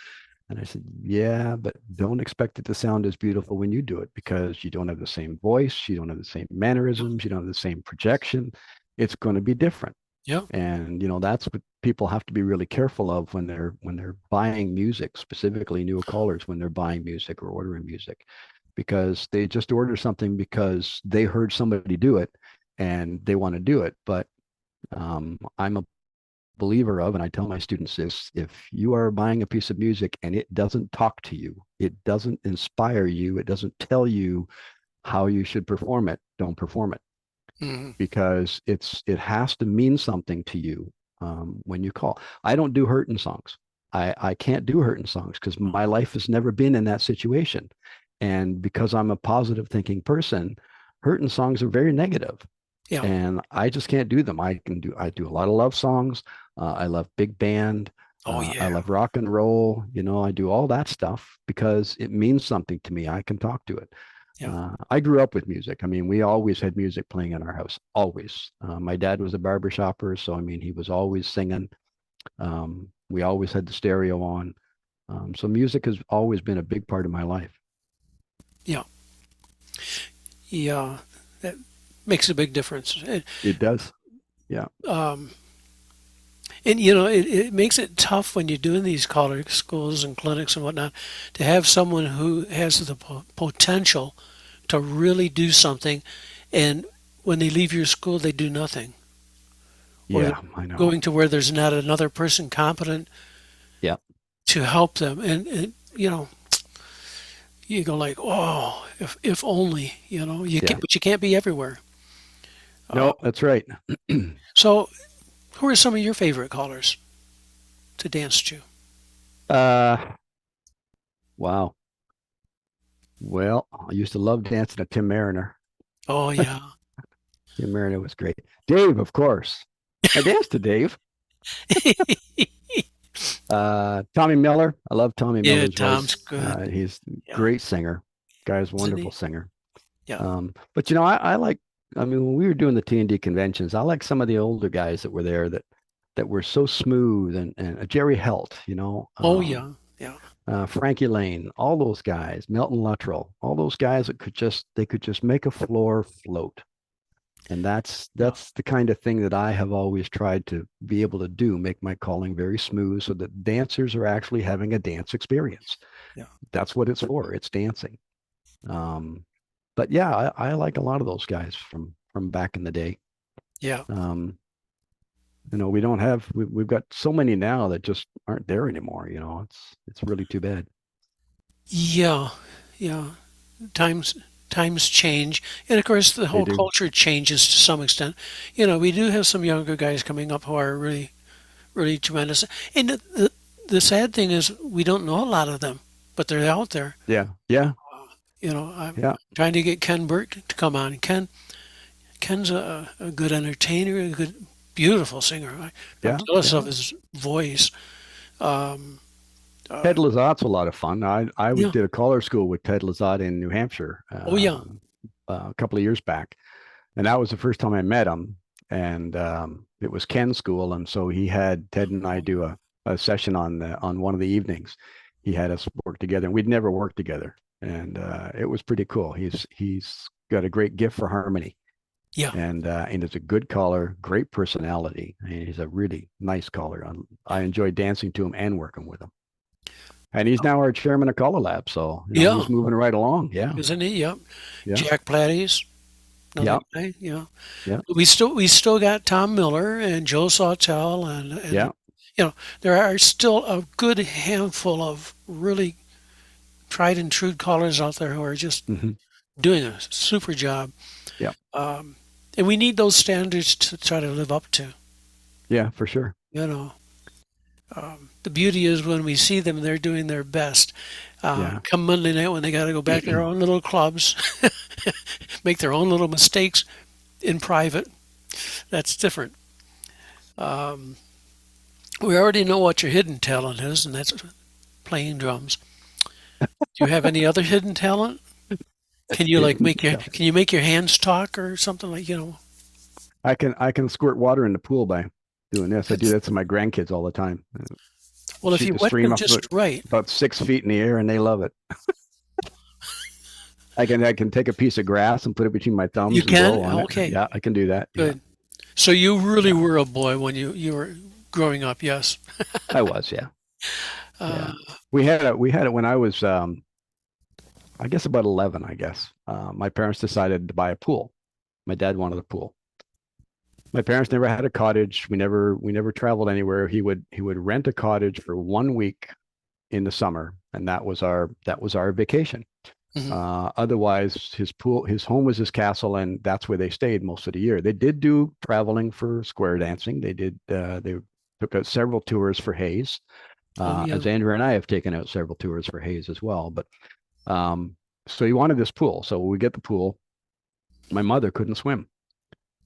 Speaker 3: And I said, "Yeah, but don't expect it to sound as beautiful when you do it, because you don't have the same voice, you don't have the same mannerisms, you don't have the same projection. It's going to be different."
Speaker 1: Yeah.
Speaker 3: And that's what people have to be really careful of when they're buying music, specifically new callers, when they're buying music or ordering music, because they just order something because they heard somebody do it and they want to do it. But I'm a believer of, and I tell my students this: if you are buying a piece of music and it doesn't talk to you, it doesn't inspire you, it doesn't tell you how you should perform it, don't perform it.
Speaker 1: Mm-hmm.
Speaker 3: Because it has to mean something to you when you call. I don't do hurting songs. I can't do hurting songs because my life has never been in that situation. And because I'm a positive thinking person, hurting songs are very negative.
Speaker 1: Yeah.
Speaker 3: And I just can't do them. I do a lot of love songs. I love big band.
Speaker 1: Oh, yeah.
Speaker 3: I love rock and roll. I do all that stuff because it means something to me. I can talk to it.
Speaker 1: Yeah.
Speaker 3: I grew up with music. I mean, we always had music playing in our house, always. My dad was a barber shopper, so I mean, he was always singing. We always had the stereo on. So music has always been a big part of my life.
Speaker 1: Yeah. Yeah. That makes a big difference.
Speaker 3: It does. Yeah.
Speaker 1: And it makes it tough when you're doing these caller schools and clinics and whatnot to have someone who has the potential to really do something, and when they leave your school, they do nothing.
Speaker 3: Yeah, I know.
Speaker 1: Going to where there's not another person competent.
Speaker 3: Yeah.
Speaker 1: To help them, and you go like, oh, if only, but you can't be everywhere.
Speaker 3: No, that's right.
Speaker 1: So, who are some of your favorite callers to dance to?
Speaker 3: Wow. Well, I used to love dancing to Tim Mariner.
Speaker 1: Oh, yeah.
Speaker 3: Tim Mariner was great. Dave, of course. I danced to Dave. Tommy Miller. I love Tommy Miller's voice.
Speaker 1: Tom's good.
Speaker 3: He's a great singer. Guy's a wonderful singer.
Speaker 1: Yeah.
Speaker 3: But I like, when we were doing the T&D conventions, I like some of the older guys that were there that were so smooth, and Jerry Helt,
Speaker 1: Oh, yeah. Yeah.
Speaker 3: Frankie Lane, all those guys, Milton Luttrell, all those guys that could just make a floor float. And that's the kind of thing that I have always tried to be able to do, make my calling very smooth so that dancers are actually having a dance experience.
Speaker 1: Yeah.
Speaker 3: That's what it's for. It's dancing. But yeah, I like a lot of those guys from back in the day.
Speaker 1: Yeah.
Speaker 3: We don't have we've got so many now that just aren't there anymore. It's really too bad.
Speaker 1: Yeah. Yeah. Times change, and of course the
Speaker 3: They
Speaker 1: whole
Speaker 3: do.
Speaker 1: culture changes to some extent. We do have some younger guys coming up who are really, really tremendous. And the sad thing is we don't know a lot of them, but they're out there.
Speaker 3: Yeah. Yeah.
Speaker 1: I'm
Speaker 3: Yeah.
Speaker 1: trying to get Ken Burke to come on. Ken's a good entertainer, a good, beautiful singer. I'm
Speaker 3: Yeah.
Speaker 1: jealous
Speaker 3: Yeah.
Speaker 1: of his voice. Um,
Speaker 3: Ted Lazat's a lot of fun. I
Speaker 1: yeah.
Speaker 3: did a caller school with Ted Lazat in New Hampshire
Speaker 1: Oh yeah.
Speaker 3: a couple of years back, and that was the first time I met him. And it was Ken's school, and so he had Ted and I do a session on one of the evenings. He had us work together, and we'd never worked together, and it was pretty cool. He's got a great gift for harmony,
Speaker 1: Yeah.
Speaker 3: and is a good caller, great personality. And he's a really nice caller. I enjoy dancing to him and working with him. And he's now our chairman of Color Lab, so
Speaker 1: Yeah.
Speaker 3: he's moving right along. Yeah,
Speaker 1: Isn't he? Yep.
Speaker 3: yeah,
Speaker 1: Jack Platties.
Speaker 3: yeah,
Speaker 1: Another guy. Yeah.
Speaker 3: yeah,
Speaker 1: We still got Tom Miller and Joe Sawtell and
Speaker 3: yeah,
Speaker 1: there are still a good handful of really tried and true callers out there who are just
Speaker 3: hmm
Speaker 1: doing a super job.
Speaker 3: yeah,
Speaker 1: Um, and we need those standards to try to live up to.
Speaker 3: yeah, for sure.
Speaker 1: You know, the beauty is when we see them, they're doing their best.
Speaker 3: Yeah,
Speaker 1: Come Monday night when they got to go back to their own little clubs, make their own little mistakes in private, that's different. Um, we already know what your hidden talent is, and that's playing drums. Do you have any other hidden talent? Can you like make your
Speaker 3: Yeah.
Speaker 1: can you make your hands talk or something like?
Speaker 3: I can squirt water in the pool by doing this. I do
Speaker 1: That's,
Speaker 3: that to my grandkids all the time.
Speaker 1: well, if
Speaker 3: Shoot
Speaker 1: you
Speaker 3: the
Speaker 1: wet
Speaker 3: stream
Speaker 1: them
Speaker 3: up
Speaker 1: just right,
Speaker 3: about 6 feet in the air, and they love it. I can take a piece of grass and put it between my thumbs
Speaker 1: you
Speaker 3: and blow
Speaker 1: can.
Speaker 3: on it.
Speaker 1: Okay,
Speaker 3: Yeah, I can do that. Yeah,
Speaker 1: good. So you really
Speaker 3: yeah.
Speaker 1: were a boy when you were growing up, yes.
Speaker 3: I was. Yeah,
Speaker 1: Uh,
Speaker 3: yeah. We had it when I was I guess about 11. I guess my parents decided to buy a pool. My dad wanted a pool. My parents never had a cottage. We never traveled anywhere. He would rent a cottage for 1 week in the summer, and that was our vacation.
Speaker 1: mhm.
Speaker 3: Otherwise, his home was his castle, and that's where they stayed most of the year. They did do traveling for square dancing. They took out several tours for Hayes,
Speaker 1: Oh yeah.
Speaker 3: as Andrew and I have taken out several tours for Hayes as well. But so he wanted this pool. So we get the pool. My mother couldn't swim.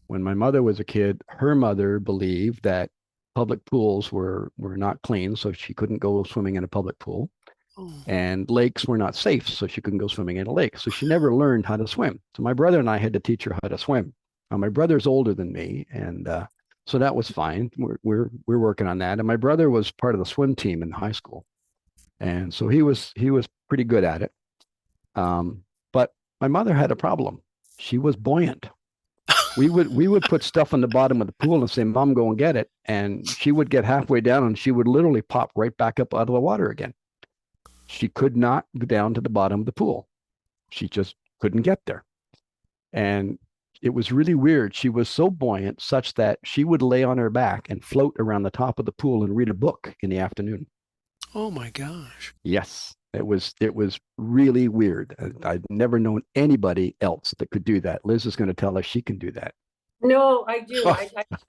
Speaker 3: When my mother was a kid, her mother believed that public pools were not clean, so she couldn't go swimming in a public pool.
Speaker 1: Oh,
Speaker 3: And lakes were not safe, so she couldn't go swimming in a lake. So she never learned how to swim. So my brother and I had to teach her how to swim. Now, my brother's older than me, and so that was fine. We're working on that. And my brother was part of the swim team in high school, and so he was pretty good at it. But my mother had a problem. She was buoyant. We would put stuff on the bottom of the pool and say, "Mom, go and get it," and she would get halfway down, and she would literally pop right back up out of the water again. She could not go down to the bottom of the pool. She just couldn't get there. And it was really weird. She was so buoyant such that she would lay on her back and float around the top of the pool and read a book in the afternoon.
Speaker 1: oh my gosh.
Speaker 3: Yes, it was really weird. I'd never known anybody else that could do that. Liz is going to tell us she can do that.
Speaker 5: No, I do.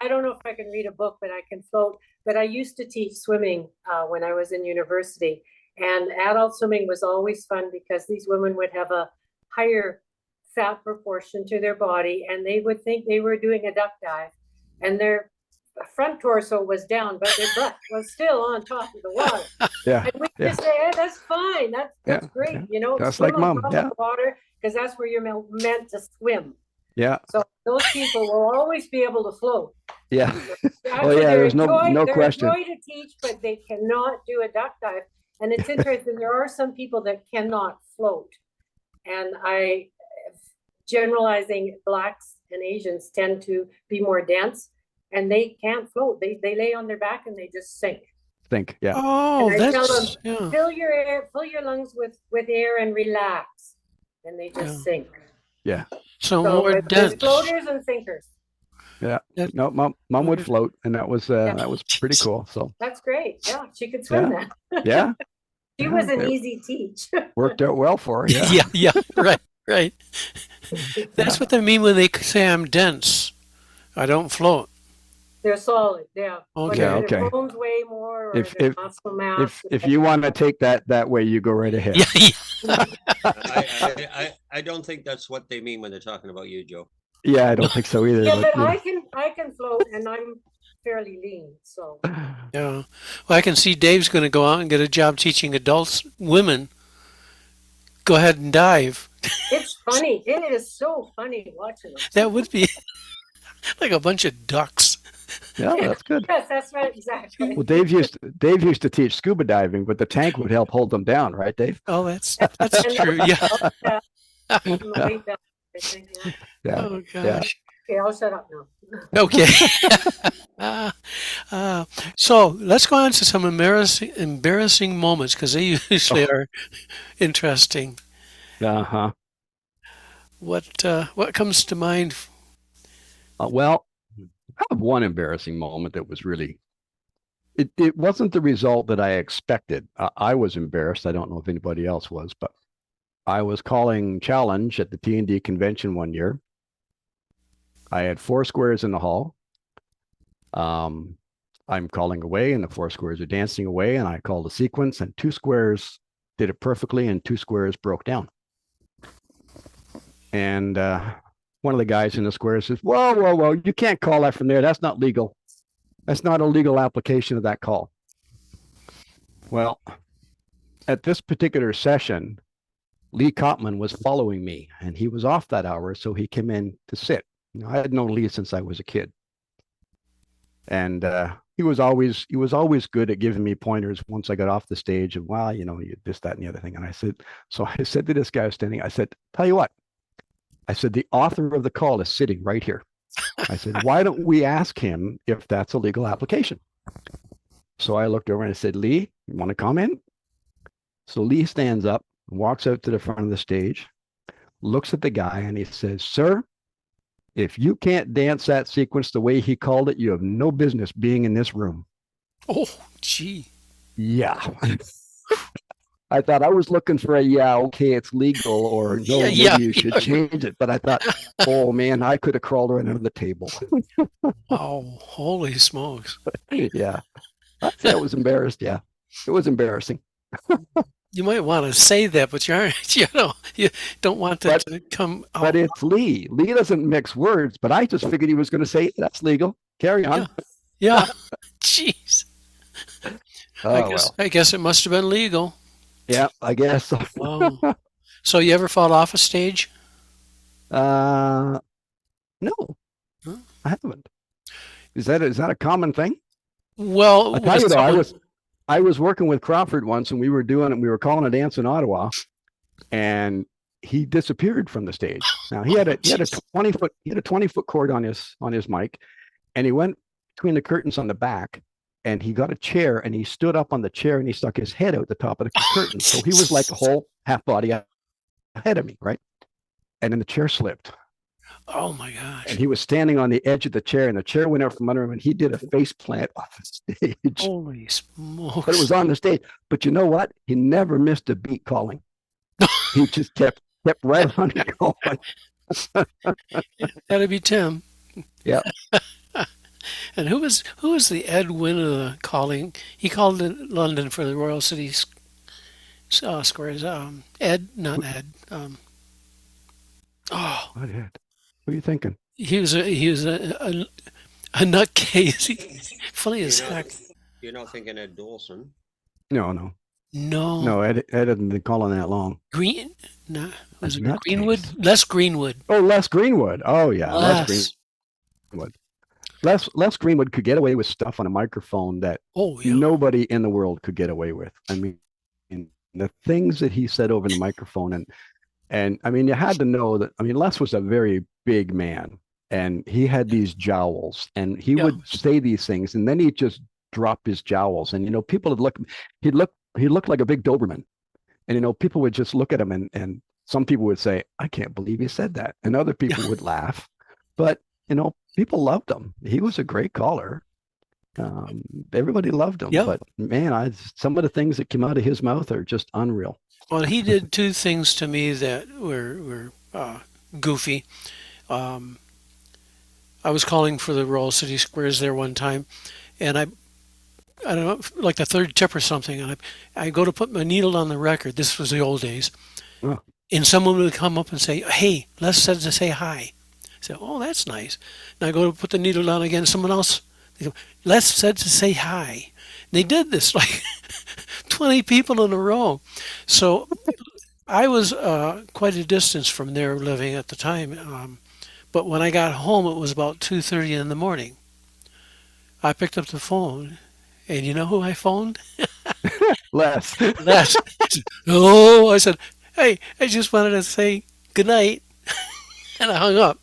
Speaker 5: I don't know if I can read a book, but I can float. But I used to teach swimming when I was in university. And adult swimming was always fun because these women would have a higher fat proportion to their body and they would think they were doing a duck dive. And their front torso was down, but their butt was still on top of the water.
Speaker 3: Yeah,
Speaker 5: And we
Speaker 3: yeah,
Speaker 5: just say, hey, that's fine. That's
Speaker 3: yeah,
Speaker 5: great.
Speaker 3: yeah.
Speaker 5: You know,
Speaker 3: That's
Speaker 5: swim
Speaker 3: like
Speaker 5: on
Speaker 3: mom.
Speaker 5: top
Speaker 3: Yeah,
Speaker 5: of the water because that's where you're meant to swim.
Speaker 3: yeah,
Speaker 5: So those people will always be able to float.
Speaker 3: yeah. Oh
Speaker 5: Actually,
Speaker 3: yeah,
Speaker 5: they're
Speaker 3: there's no
Speaker 5: they're
Speaker 3: question.
Speaker 5: a joy to teach, but they cannot do a duck dive. And it's interesting, there are some people that cannot float. And generalizing blacks and Asians tend to be more dense, and they can't float. They lay on their back and they just sink.
Speaker 3: Think, yeah.
Speaker 1: Oh,
Speaker 5: And I tell
Speaker 1: that's yeah.
Speaker 5: Fill your lungs with air and relax, and they just
Speaker 1: Yeah.
Speaker 5: sink.
Speaker 3: Yeah.
Speaker 1: So
Speaker 5: So
Speaker 1: more
Speaker 5: there's
Speaker 1: dense.
Speaker 5: floaters and sinkers.
Speaker 3: No, mom would float, and that was pretty cool. So
Speaker 5: That's great. Yeah, she could swim
Speaker 3: Yeah.
Speaker 5: then.
Speaker 3: yeah,
Speaker 5: She was an
Speaker 3: it
Speaker 5: easy teach.
Speaker 3: worked out well for her. Yeah.
Speaker 1: Yeah, yeah, right. That's what they mean when they say I'm dense. I don't float.
Speaker 5: They're solid, yeah.
Speaker 1: Okay.
Speaker 5: Whether
Speaker 3: Okay.
Speaker 5: their bones weigh more or
Speaker 3: If-
Speaker 5: their
Speaker 3: if-
Speaker 5: muscle mass.
Speaker 3: If you want to take that way, you go right ahead.
Speaker 1: Yeah, yeah.
Speaker 4: I don't think that's what they mean when they're talking about you, Joe.
Speaker 3: Yeah, I don't think so either.
Speaker 5: Yeah, but
Speaker 3: but,
Speaker 5: I can float, and I'm fairly lean, so.
Speaker 1: Yeah. Well, I can see Dave's going to go out and get a job teaching adults, women. Go ahead and dive.
Speaker 5: It's funny. It is so funny watching them.
Speaker 1: That would be like a bunch of ducks.
Speaker 3: yeah, that's good.
Speaker 5: Yes, that's right, exactly.
Speaker 3: Well, Dave used to teach scuba diving, but the tank would help hold them down, right, Dave?
Speaker 1: Oh, that's true. Yeah.
Speaker 5: On the way down, I think, yeah.
Speaker 3: Yeah.
Speaker 1: Oh gosh.
Speaker 5: Okay, I'll shut up now.
Speaker 1: Okay. So let's go on to some embarrassing moments because they usually are interesting.
Speaker 3: Uh-huh.
Speaker 1: What comes to mind?
Speaker 3: Well, I have one embarrassing moment that was really, it wasn't the result that I expected. I was embarrassed. I don't know if anybody else was, but I was calling challenge at the T&D convention one year. I had 4 squares in the hall. I'm calling away and the 4 squares are dancing away, and I called a sequence and 2 squares did it perfectly and 2 squares broke down. And one of the guys in the square says, whoa, you can't call that from there. That's not legal. That's not a legal application of that call. Well, at this particular session, Lee Kopman was following me and he was off that hour. So he came in to sit. You know, I had known Lee since I was a kid. And he was always good at giving me pointers once I got off the stage of, well, you know, this, that, and the other thing. And I said to this guy standing, I said, tell you what, I said, the author of the call is sitting right here. I said, why don't we ask him if that's a legal application? So I looked over and I said, Lee, you want to comment? So Lee stands up, walks out to the front of the stage, looks at the guy, and he says, sir, if you can't dance that sequence the way he called it, you have no business being in this room.
Speaker 1: Oh, gee.
Speaker 3: Yeah. I thought I was looking for a, yeah, okay, it's legal, or no, maybe you should change it. But I thought, oh man, I could have crawled right under the table.
Speaker 1: Oh, holy smokes.
Speaker 3: Yeah. I was embarrassed. Yeah. It was embarrassing.
Speaker 1: You might want to say that, but you aren't, you don't want that to come out.
Speaker 3: But it's Lee. Lee doesn't mix words, but I just figured he was going to say, that's legal. Carry on.
Speaker 1: Yeah. Jeez.
Speaker 3: Oh,
Speaker 1: I guess it must have been legal.
Speaker 3: Yeah, I guess so.
Speaker 1: Wow. So you ever fall off a stage?
Speaker 3: No,
Speaker 1: Huh?
Speaker 3: I haven't. Is that a common thing?
Speaker 1: Well,
Speaker 3: I tell you
Speaker 1: with
Speaker 3: though,
Speaker 1: someone-
Speaker 3: I was working with Crawford once, and we were calling a dance in Ottawa, and he disappeared from the stage. Now he had a 20-foot cord on his mic, and he went between the curtains on the back, and he got a chair, and he stood up on the chair, and he stuck his head out the top of the curtain. So he was like a whole half body ahead of me, right? And then the chair slipped,
Speaker 1: Oh my gosh.
Speaker 3: and he was standing on the edge of the chair, and the chair went out from under him, and he did a face plant off the stage.
Speaker 1: Holy smokes.
Speaker 3: But it was on the stage. But you know what? He never missed a beat calling. He just kept right on going.
Speaker 1: That'd be Tim.
Speaker 3: Yeah.
Speaker 1: And who was the Ed Wynn of the calling? He called in London for the Royal City Squares. Ed, not Ed.
Speaker 3: What Ed? What are you thinking?
Speaker 1: He was a nutcase. Funny as heck.
Speaker 4: You're not thinking Ed Dawson.
Speaker 3: No.
Speaker 1: No.
Speaker 3: Ed hasn't been calling that long.
Speaker 1: Green. No. Was it
Speaker 3: nutcase.
Speaker 1: Greenwood? Les Greenwood.
Speaker 3: Oh, Les Greenwood. Oh yeah,
Speaker 1: Les.
Speaker 3: Greenwood. Les Greenwood could get away with stuff on a microphone that
Speaker 1: Oh yeah.
Speaker 3: nobody in the world could get away with. I mean, the things that he said over the microphone, and I mean, you had to know that. I mean, Les was a very big man, and he had these jowls, and he
Speaker 1: Yeah.
Speaker 3: would say these things, and then he'd just drop his jowls, and people would look. He looked like a big Doberman, and people would just look at him, and some people would say, "I can't believe he said that," and other people would laugh, but people loved him. He was a great caller. Everybody loved him,
Speaker 1: Yep.
Speaker 3: but man, some of the things that came out of his mouth are just unreal.
Speaker 1: Well, he did two things to me that were goofy. Um, I was calling for the Royal City Squares there one time, and I don't know, like the third tip or something, and I go to put my needle on the record. This was the old days,
Speaker 3: Oh,
Speaker 1: and someone would come up and say, "Hey, Les said to say hi." I said, "Oh, that's nice." And I go to put the needle down again. Someone else, they go, "Les said to say hi." And they did this like 20 people in a row. So I was quite a distance from there living at the time. But when I got home, it was about 2:30 in the morning. I picked up the phone, and you know who I phoned?
Speaker 3: Les.
Speaker 1: Les. Oh, I said, "Hey, I just wanted to say good night," and I hung up.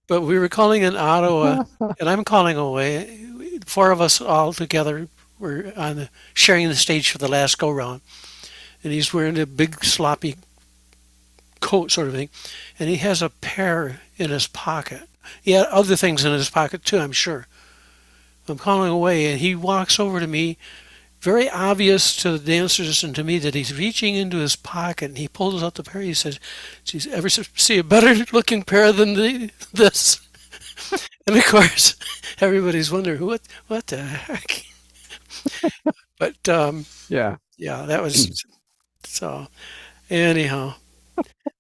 Speaker 1: But we were calling in Ottawa, and I'm calling away. Four of us all together were sharing the stage for the last go round, and he's wearing a big sloppy coat sort of thing, and he has a pear in his pocket. He had other things in his pocket too, I'm sure. I'm calling away, and he walks over to me, very obvious to the dancers and to me that he's reaching into his pocket, and he pulls out the pear. He says, "Geez, ever see a better looking pear than this?" And of course, everybody's wondering what the heck. But
Speaker 3: Yeah.
Speaker 1: yeah, that was so. Anyhow,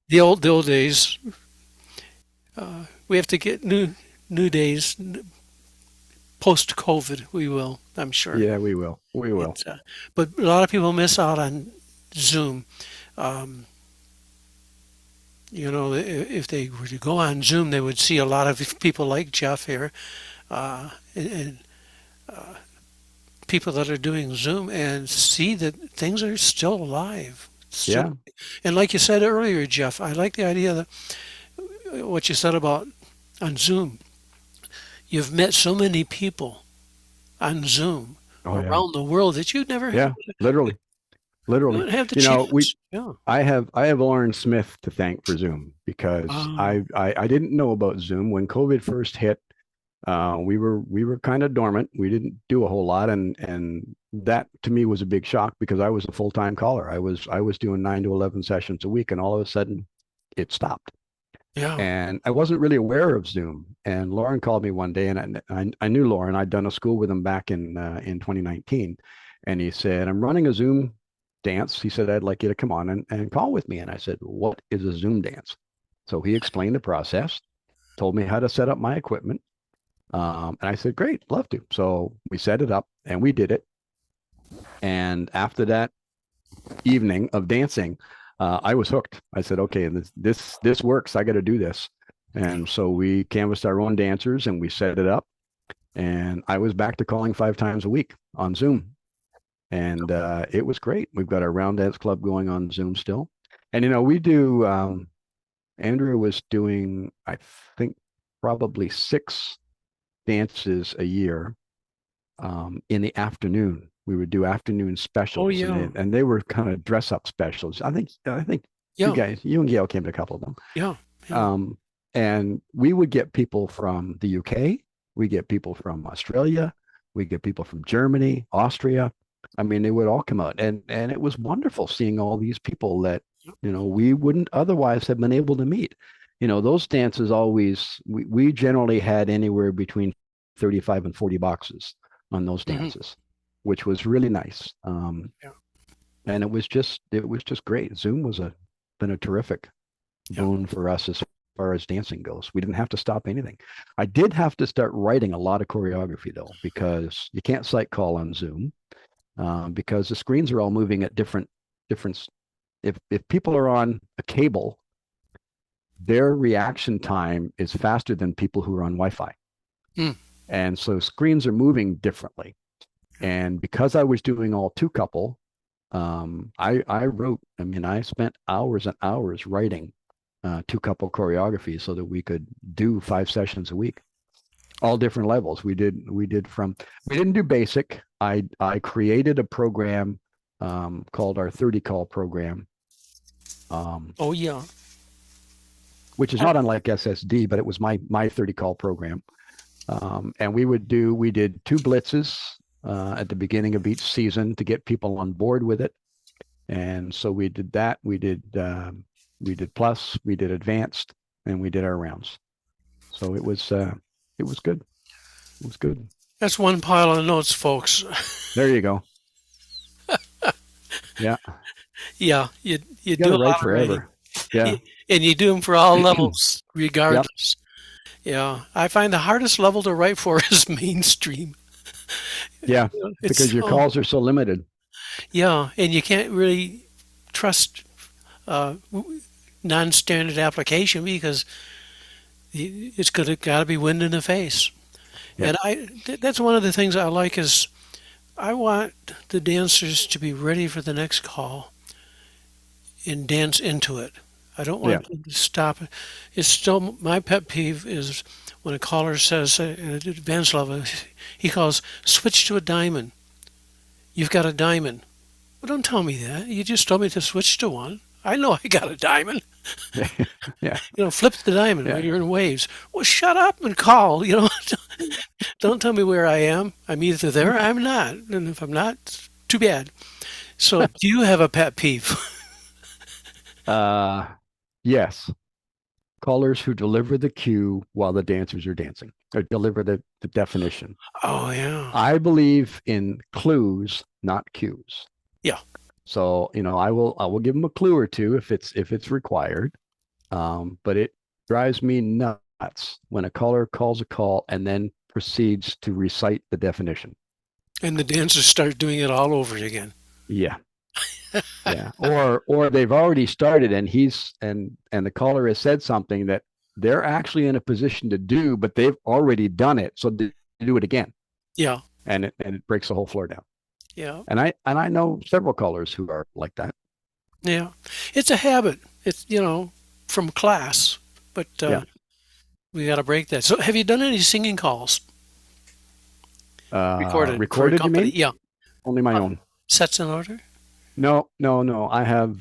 Speaker 1: the old days. We have to get new days post COVID. We will, I'm sure.
Speaker 3: Yeah, we will. We will.
Speaker 1: But a lot of people miss out on Zoom. Um, if they were to go on Zoom, they would see a lot of people like Jeff here, and people that are doing Zoom, and see that things are still alive.
Speaker 3: Yeah.
Speaker 1: And like you said earlier, Jeff, I like the idea that what you said about on Zoom. You've met so many people on Zoom
Speaker 3: Oh, yeah.
Speaker 1: around the world that you'd never
Speaker 3: Yeah. Literally.
Speaker 1: you
Speaker 3: Literally.
Speaker 1: wouldn't have the
Speaker 3: You know,
Speaker 1: chance. Yeah.
Speaker 3: I have Lauren Smith to thank for Zoom, because
Speaker 1: Oh.
Speaker 3: I didn't know about Zoom when COVID first hit. We were kind of dormant. We didn't do a whole lot, and that to me was a big shock, because I was a full-time caller. I was doing 9 to 11 sessions a week, and all of a sudden it stopped.
Speaker 1: Yeah.
Speaker 3: And I wasn't really aware of Zoom. And Lauren called me one day, and I knew Lauren. I'd done a school with him back in 2019, and he said, "I'm running a Zoom dance." He said, "I'd like you to come on and call with me." And I said, "What is a Zoom dance?" So he explained the process, told me how to set up my equipment. And I said, "Great, love to." So we set it up and we did it. And after that evening of dancing, I was hooked. I said, "Okay, this works. I got to do this." And so we canvassed our own dancers and we set it up. And I was back to calling 5 times a week on Zoom. And it was great. We've got our round dance club going on Zoom still. And, we do, Andrew was doing, I think, probably 6 dances a year in the afternoon. We would do afternoon specials.
Speaker 1: yeah.
Speaker 3: And they were kind of dress up specials. I think
Speaker 1: Yeah.
Speaker 3: you and Gail came to a couple of them.
Speaker 1: Yeah. Yeah.
Speaker 3: And we would get people from the UK. We get people from Australia. We get people from Germany, Austria. I mean, they would all come out, and it was wonderful seeing all these people that we wouldn't otherwise have been able to meet. Those dances always we generally had anywhere between 35 and 40 boxes on those dances, which was really nice.
Speaker 1: Yeah.
Speaker 3: And it was just great. Zoom been a terrific boon for us as far as dancing goes. We didn't have to stop anything. I did have to start writing a lot of choreography though, because you can't sight call on Zoom, because the screens are all moving at different. If people are on a cable, their reaction time is faster than people who are on Wi-Fi. And so screens are moving differently. And because I was doing all 2 couple, I wrote, I spent hours and hours writing two couple choreography so that we could do 5 sessions a week, all different levels. We didn't do basic. I created a program called our 30 call program,
Speaker 1: Oh yeah.
Speaker 3: which is not unlike SSD, but it was my 30 call program. And we did 2 blitzes at the beginning of each season to get people on board with it. And so we did that. We did plus, we did advanced, and we did our rounds. So it was good. It was good.
Speaker 1: That's one pile of notes, folks.
Speaker 3: There you go. Yeah,
Speaker 1: Yeah, you
Speaker 3: you
Speaker 1: do
Speaker 3: got
Speaker 1: a
Speaker 3: to write
Speaker 1: lot of writing.
Speaker 3: forever. Yeah,
Speaker 1: And you do them for all levels, regardless. Yeah, I find the hardest level to write for is mainstream.
Speaker 3: yeah,
Speaker 1: It's
Speaker 3: because your
Speaker 1: so-
Speaker 3: calls are so limited.
Speaker 1: Yeah, and you can't really trust non-standard application because it's got to be wind in the face.
Speaker 3: Yeah.
Speaker 1: And that's one of the things I like is I want the dancers to be ready for the next call and dance into it. I don't want them to stop it. It's still my pet peeve is when a caller says at advanced level, he calls switch to a diamond. You've got a diamond. Well, don't tell me that. You just told me to switch to one. I know I got a diamond.
Speaker 3: Yeah,
Speaker 1: Flip the diamond
Speaker 3: Yeah.
Speaker 1: when you're in waves. Well, shut up and call. Don't tell me where I am. I'm either there or I'm not. And if I'm not, it's too bad. So, do you have a pet peeve?
Speaker 3: yes. Callers who deliver the cue while the dancers are dancing, or deliver the definition.
Speaker 1: Oh, yeah.
Speaker 3: I believe in clues, not cues.
Speaker 1: Yeah.
Speaker 3: So, I will give them a clue or two if it's required. But it drives me nuts when a caller calls a call and then proceeds to recite the definition.
Speaker 1: And the dancers start doing it all over again.
Speaker 3: Yeah. Yeah. Or they've already started and the caller has said something that they're actually in a position to do, but they've already done it. So they do it again.
Speaker 1: Yeah.
Speaker 3: And it breaks the whole floor down.
Speaker 1: Yeah.
Speaker 3: And I know several callers who are like that.
Speaker 1: Yeah. It's a habit. It's, from class, but
Speaker 3: Yeah.
Speaker 1: we got to break that. So, have you done any singing calls? Recorded for a
Speaker 3: Recorded, you
Speaker 1: company?
Speaker 3: mean?
Speaker 1: Yeah.
Speaker 3: Only my own.
Speaker 1: Sets in order?
Speaker 3: No. I have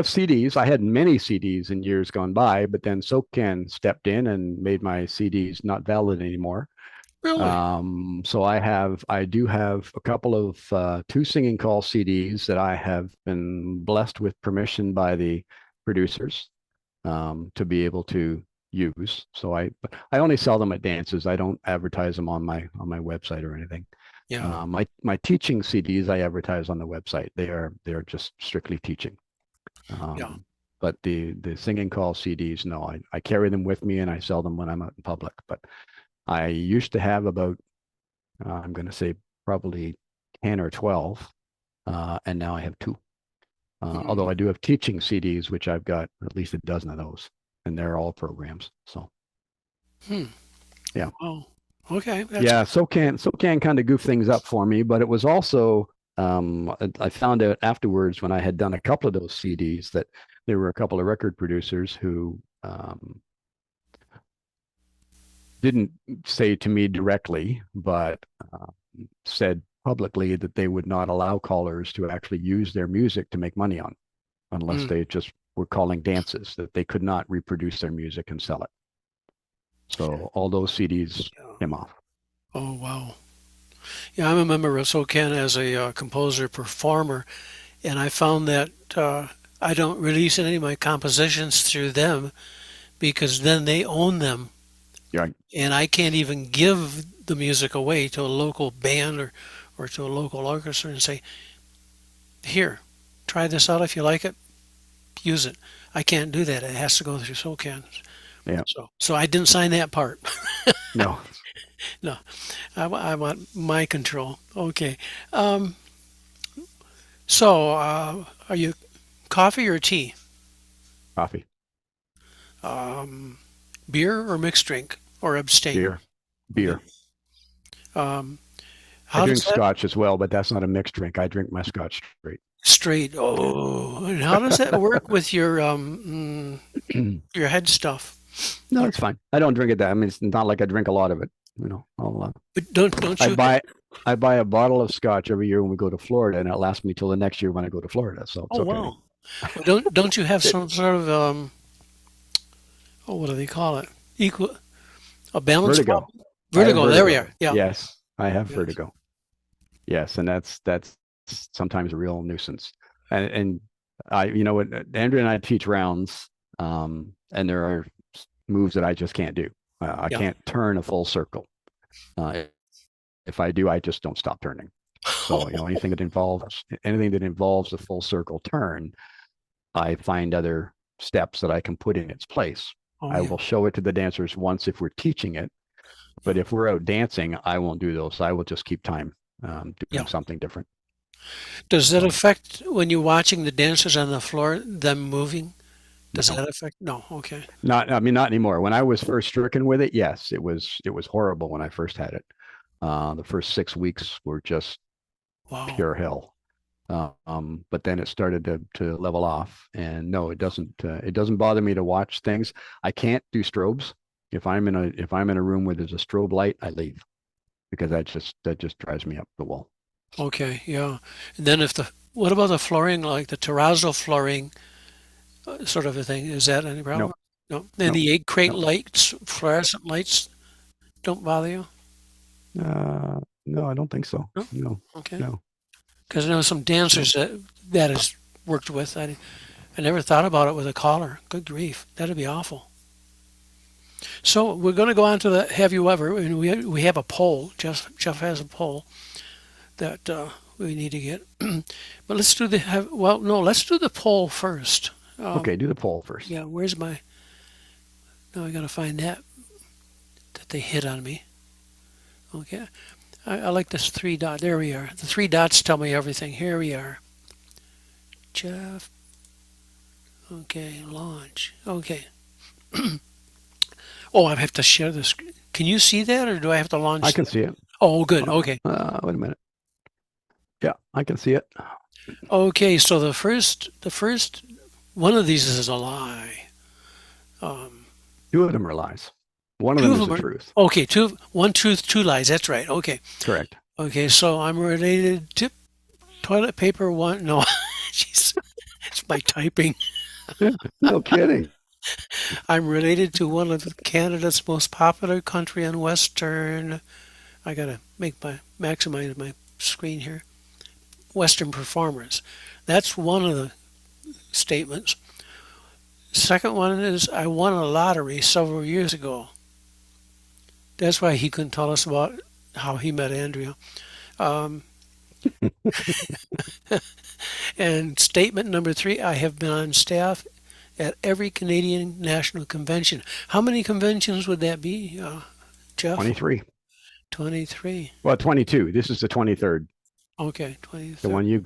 Speaker 3: CDs. I had many CDs in years gone by, but then SOCAN stepped in and made my CDs not valid anymore.
Speaker 1: Really?
Speaker 3: So I do have a couple of 2 singing call CDs that I have been blessed with permission by the producers to be able to use. So I only sell them at dances. I don't advertise them on my website or anything.
Speaker 1: Yeah.
Speaker 3: My teaching CDs I advertise on the website. They're just strictly teaching.
Speaker 1: Yeah.
Speaker 3: But the singing call CDs, no, I carry them with me and I sell them when I'm out in public. But I used to have about, I'm going to say probably 10 or 12, and now I have 2. Although I do have teaching CDs, which I've got at least a dozen of those, and they're all programs. So, yeah.
Speaker 1: Oh, okay.
Speaker 3: Yeah, SOCAN kind of goofed things up for me, but it was also, I found out afterwards when I had done a couple of those CDs that there were a couple of record producers who didn't say to me directly, but said publicly that they would not allow callers to actually use their music to make money on, unless they just were calling dances, that they could not reproduce their music and sell it. So all those CDs came off.
Speaker 1: Oh, wow. Yeah, I'm a member of SOCAN as a composer performer, and I found that I don't release any of my compositions through them because then they own them.
Speaker 3: Right.
Speaker 1: And I can't even give the music away to a local band or to a local orchestra and say, here, try this out. If you like it, use it. I can't do that. It has to go through SOCAN.
Speaker 3: Yeah.
Speaker 1: So I didn't sign that part.
Speaker 3: No.
Speaker 1: No, I want my control. Okay. So are you coffee or tea?
Speaker 3: Coffee.
Speaker 1: Beer or mixed drink or abstain?
Speaker 3: Beer.
Speaker 1: How
Speaker 3: I drink
Speaker 1: does that?
Speaker 3: scotch as well, but that's not a mixed drink. I drink my scotch straight.
Speaker 1: Straight. Oh, and how does that work with your head stuff?
Speaker 3: No, it's fine. I don't drink it that. I mean, it's not like I drink a lot of it. You know,
Speaker 1: But don't
Speaker 3: I
Speaker 1: you
Speaker 3: buy a bottle of scotch every year when we go to Florida, and it lasts me till the next year when I go to Florida. So it's
Speaker 1: Oh
Speaker 3: okay.
Speaker 1: wow. Well, don't you have some sort of oh, what do they call it? Equal a balance
Speaker 3: Vertigo.
Speaker 1: problem?
Speaker 3: I have
Speaker 1: Vertigo. There we are. Yeah.
Speaker 3: Yes, I have
Speaker 1: Yes.
Speaker 3: vertigo. Yes, and that's sometimes a real nuisance. And I, you know what, Andrea and I teach rounds, and there are moves that I just can't do. I
Speaker 1: Yeah.
Speaker 3: can't turn a full circle. If I do, I just don't stop turning. So, you know, anything that involves a full circle turn, I find other steps that I can put in its place.
Speaker 1: Oh,
Speaker 3: I
Speaker 1: yeah.
Speaker 3: will show it to the dancers once if we're teaching it, but if we're out dancing, I won't do those. I will just keep time, doing
Speaker 1: Yeah.
Speaker 3: something different.
Speaker 1: Does that affect when you're watching the dancers on the floor, them moving? Does
Speaker 3: No.
Speaker 1: that affect? No. Okay.
Speaker 3: Not, I mean, not anymore. When I was first stricken with it, yes, it was horrible when I first had it. The first 6 weeks were just
Speaker 1: Wow.
Speaker 3: pure hell. But then it started to level off, and no, it doesn't bother me to watch things. I can't do strobes. If I'm in a room where there's a strobe light, I leave, because that just drives me up the wall.
Speaker 1: Okay. Yeah. And then what about the flooring, like the terrazzo flooring, sort of a thing? Is that any problem? No. And
Speaker 3: No.
Speaker 1: the egg crate
Speaker 3: No.
Speaker 1: lights, fluorescent lights, don't bother you?
Speaker 3: No, I don't think so.
Speaker 1: No?
Speaker 3: No,
Speaker 1: Okay.
Speaker 3: no.
Speaker 1: Because I know some dancers that has worked with. I never thought about it with a collar. Good grief, that'd be awful. So we're going to go on to the Have You Ever, and we have a poll. Jeff has a poll that we need to get. But let's do let's do the poll first.
Speaker 3: Okay, do the poll first.
Speaker 1: Yeah, where's my? Now I got to find that they hit on me. Okay, I like this 3 dot. There we are. The 3 dots tell me everything. Here we are. Jeff. Okay, launch. Okay. Oh, I have to share this. Can you see that, or do I have to launch?
Speaker 3: I can see it.
Speaker 1: Oh, good. Okay.
Speaker 3: Wait a minute. Yeah, I can see it.
Speaker 1: Okay. So the first one of these is a lie.
Speaker 3: 2 of them are lies. One of
Speaker 1: Two
Speaker 3: them
Speaker 1: of
Speaker 3: is the
Speaker 1: them are-
Speaker 3: truth.
Speaker 1: Okay, one truth, 2 lies. That's right. Okay.
Speaker 3: Correct.
Speaker 1: Okay. So I'm related to toilet paper. One. No. Jeez. It's my typing.
Speaker 3: No kidding.
Speaker 1: I'm related to one of Canada's most popular country and western. I gotta maximize my screen here. Western performers. That's one of the statements. Second one is I won a lottery several years ago. That's why he couldn't tell us about how he met Andrea. And statement number 3, I have been on staff at every Canadian National Convention. How many conventions would that be, Jeff?
Speaker 3: 23.
Speaker 1: 23.
Speaker 3: Well, 22. This is the 23rd.
Speaker 1: Okay, 23.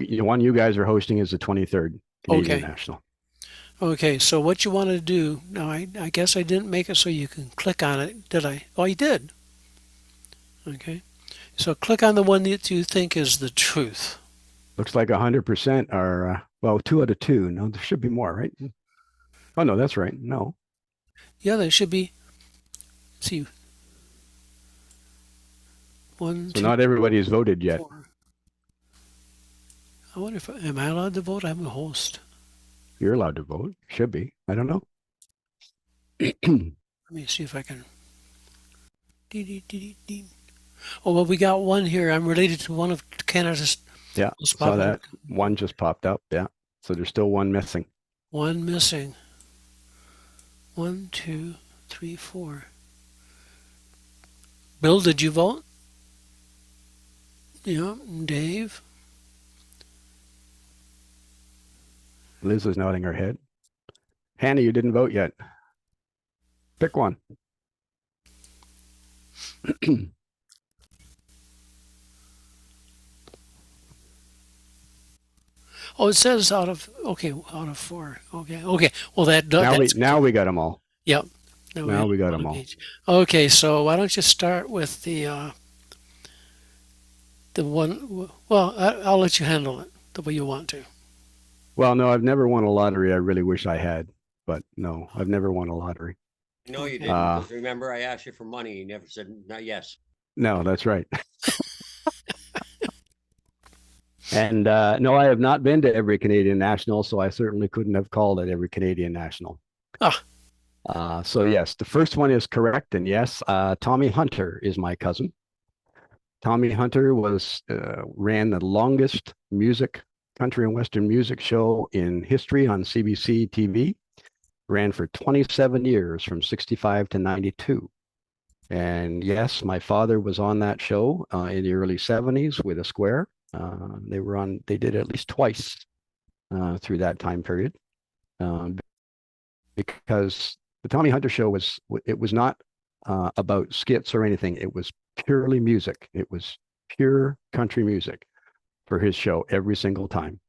Speaker 3: The one you guys are hosting is the 23rd Canadian
Speaker 1: Okay.
Speaker 3: National.
Speaker 1: Okay, so what you want to do now? I guess I didn't make it so you can click on it, did I? Oh, you did. Okay, so click on the one that you think is the truth.
Speaker 3: Looks like 100% are, well, 2 out of 2. No, there should be more, right? Oh, no, that's right. No.
Speaker 1: Yeah, there should be. Let's see, one,
Speaker 3: So
Speaker 1: two,
Speaker 3: not everybody has voted yet.
Speaker 1: 4. I wonder if am I allowed to vote? I'm a host.
Speaker 3: You're allowed to vote. Should be. I don't know.
Speaker 1: Let me see if I can. Dee. Oh well, we got one here. I'm related to one of Canada's.
Speaker 3: Yeah,
Speaker 1: most
Speaker 3: saw
Speaker 1: popular-
Speaker 3: that. One just popped up. Yeah. So there's still one missing.
Speaker 1: One missing. 1, 2, 3, 4. Bill, did you vote? Yeah, Dave.
Speaker 3: Liz is nodding her head. Hannah, you didn't vote yet. Pick one.
Speaker 1: Oh, it says out of 4. Okay. Well,
Speaker 3: Now we got them all.
Speaker 1: Yep.
Speaker 3: Now we got them all.
Speaker 1: Okay, so why don't you start with the one? Well, I'll let you handle it the way you want to.
Speaker 3: Well, no, I've never won a lottery. I really wish I had, but no, I've never won a lottery.
Speaker 4: No, you
Speaker 1: Okay.
Speaker 4: didn't, because remember I asked you for money, you never said, not yes.
Speaker 3: No, that's right. And no, I have not been to every Canadian national, so I certainly couldn't have called it every Canadian national.
Speaker 1: Ah,
Speaker 3: So yes, the first one is correct, and yes, Tommy Hunter is my cousin. Tommy Hunter ran the longest country and western music show in history on CBC TV. Ran for 27 years from 65 to 92. And yes, my father was on that show in the early 70s with a square. They did it at least twice through that time period. Because the Tommy Hunter show was not about skits or anything. It was purely music. It was pure country music for his show every single time.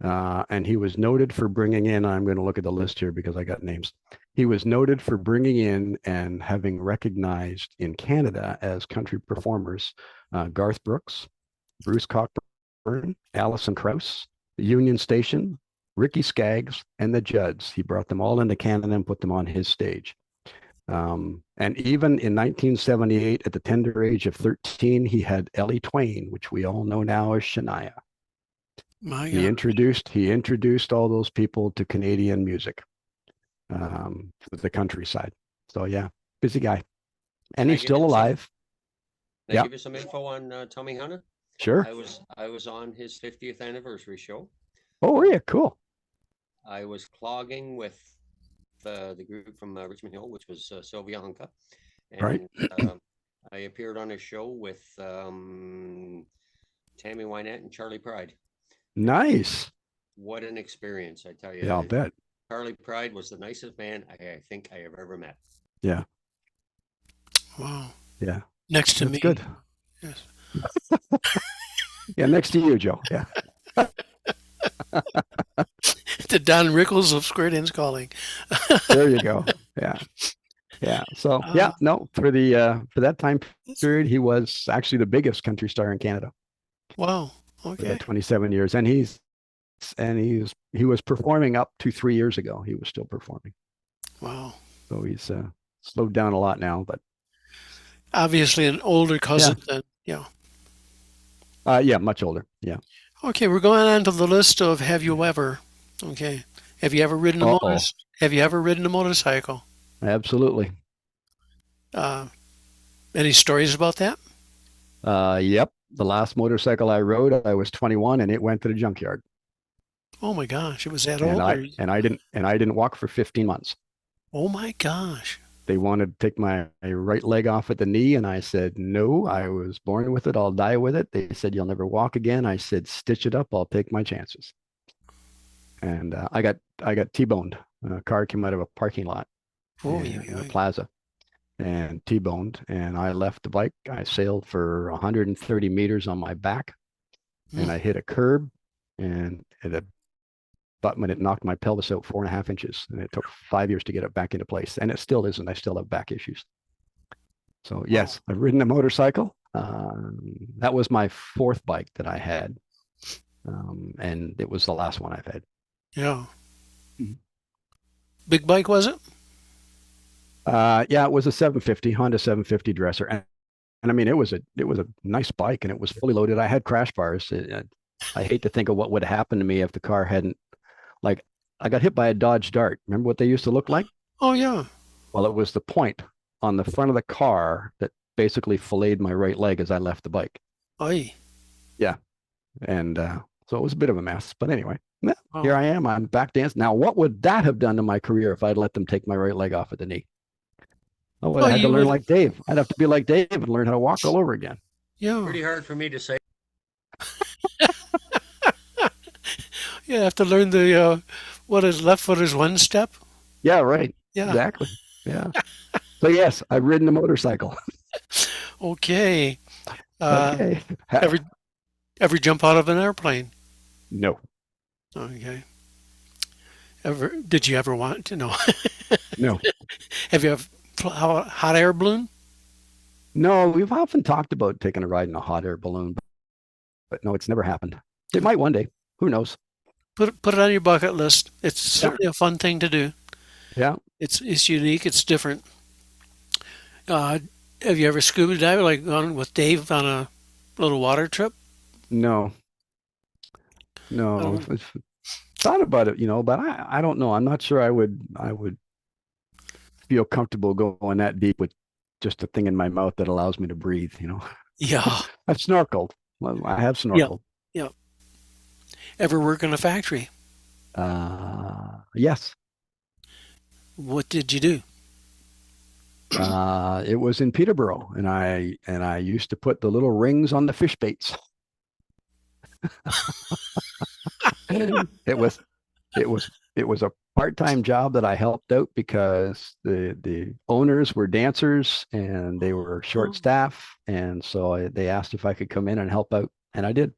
Speaker 3: And he was noted for bringing in, I'm going to look at the list here because I got names. He was noted for bringing in and having recognized in Canada as country performers Garth Brooks, Bruce Cockburn, Alison Krauss, the Union Station, Ricky Skaggs, and the Judds. He brought them all into Canada and put them on his stage. And even in 1978, at the tender age of 13, he had Ellie Twain, which we all know now as Shania.
Speaker 1: my
Speaker 3: He introduced all those people to Canadian music, the countryside. So yeah, busy guy, and
Speaker 4: Can I
Speaker 3: he's
Speaker 4: give
Speaker 3: still
Speaker 4: you some-
Speaker 3: alive.
Speaker 4: Can I
Speaker 3: Yeah.
Speaker 4: give you some info on Tommy Hunter?
Speaker 3: Sure.
Speaker 4: I was on his 50th anniversary show.
Speaker 3: Oh, were you? Cool.
Speaker 4: I was clogging with the group from Richmond Hill, which was Sylvia Hunka.
Speaker 3: Right.
Speaker 4: And I appeared on a show with Tammy Wynette and Charlie Pride.
Speaker 3: Nice.
Speaker 4: What an experience, I tell you.
Speaker 3: Yeah, I'll bet.
Speaker 4: Charlie Pride was the nicest man I think I have ever met.
Speaker 3: Yeah.
Speaker 1: wow.
Speaker 3: Yeah.
Speaker 1: Next to
Speaker 3: That's
Speaker 1: me.
Speaker 3: good.
Speaker 1: Yes.
Speaker 3: Yeah, next to you, Joe. Yeah.
Speaker 1: The Don Rickles of Square Dance Calling.
Speaker 3: There you go. Yeah. Yeah. So yeah, no, for that time period, he was actually the biggest country star in Canada
Speaker 1: Wow.
Speaker 3: for
Speaker 1: Okay.
Speaker 3: that 27 years. And he was performing up to 3 years ago. He was still performing.
Speaker 1: Wow.
Speaker 3: So he's slowed down a lot now, but
Speaker 1: Obviously an older cousin than, yeah.
Speaker 3: yeah, much older. Yeah.
Speaker 1: Okay, we're going on to the list of have you ever. Okay. Have you ever ridden a
Speaker 3: Uh-oh.
Speaker 1: Have you ever ridden a motorcycle?
Speaker 3: Absolutely.
Speaker 1: Any stories about that?
Speaker 3: Yep. The last motorcycle I rode, I was 21 and it went to the junkyard.
Speaker 1: Oh my gosh, it was that
Speaker 3: And
Speaker 1: old.
Speaker 3: I didn't walk for 15 months.
Speaker 1: Oh my gosh.
Speaker 3: They wanted to take my right leg off at the knee, and I said, no, I was born with it. I'll die with it. They said, you'll never walk again. I said, stitch it up. I'll take my chances. And I got T-boned. A car came out of a parking lot
Speaker 1: Oh
Speaker 3: in
Speaker 1: yeah.
Speaker 3: the plaza and T-boned. And I left the bike. I sailed for 130 meters on my back, and I hit a curb, and when it knocked my pelvis out 4.5 inches, and it took 5 years to get it back into place, and it still isn't. I still have back issues. So yes, I've ridden a motorcycle. That was my fourth bike that I had, and it was the last one I've had.
Speaker 1: Yeah.
Speaker 3: Mhm.
Speaker 1: Big bike was it?
Speaker 3: Yeah, it was a 750 Honda 750 Dresser, and I mean it was a nice bike, and it was fully loaded. I had crash bars. I hate to think of what would have happened to me if the car hadn't. Like, I got hit by a Dodge Dart. Remember what they used to look like?
Speaker 1: Oh yeah.
Speaker 3: Well, it was the point on the front of the car that basically filleted my right leg as I left the bike.
Speaker 1: Oy.
Speaker 3: And so it was a bit of a mess. But anyway, yeah,
Speaker 1: Wow.
Speaker 3: here I am. I'm back dancing. Now, what would that have done to my career if I'd let them take my right leg off at the knee? I would
Speaker 1: Well,
Speaker 3: have had to
Speaker 1: you
Speaker 3: learn
Speaker 1: would-
Speaker 3: like Dave. I'd have to be like Dave and learn how to walk all over again.
Speaker 1: Yeah.
Speaker 4: Pretty hard for me to say.
Speaker 1: You have to learn the what is left foot is one step.
Speaker 3: Yeah, right.
Speaker 1: Yeah.
Speaker 3: Exactly. Yeah. So yes, I've ridden a motorcycle.
Speaker 1: Okay.
Speaker 3: Okay.
Speaker 1: Ever jump out of an airplane?
Speaker 3: No,
Speaker 1: Okay. Did you ever want to know?
Speaker 3: no,
Speaker 1: Have you ever hot air balloon?
Speaker 3: no. We've often talked about taking a ride in a hot air balloon, but no, it's never happened. It might one day. Who knows?
Speaker 1: put it on your bucket list. It's
Speaker 3: Yeah.
Speaker 1: certainly a fun thing to do.
Speaker 3: Yeah.
Speaker 1: It's unique. It's different. Uh, have you ever scuba dived, like gone with Dave on a little water trip?
Speaker 3: No, no.
Speaker 1: Um,
Speaker 3: Thought about it, but I don't know. I'm not sure I would feel comfortable going that deep with just a thing in my mouth that allows me to breathe.
Speaker 1: yeah,
Speaker 3: I've snorkeled. Well, I have
Speaker 1: yeah,
Speaker 3: snorkeled.
Speaker 1: yeah. Ever work in a factory?
Speaker 3: Yes.
Speaker 1: What did you do?
Speaker 3: It was in Peterborough, and I used to put the little rings on the fish baits. It was it was it was a part-time job that I helped out because the owners were dancers and they were short
Speaker 1: Oh,
Speaker 3: staff, and so they asked if I could come in and help out, and I did.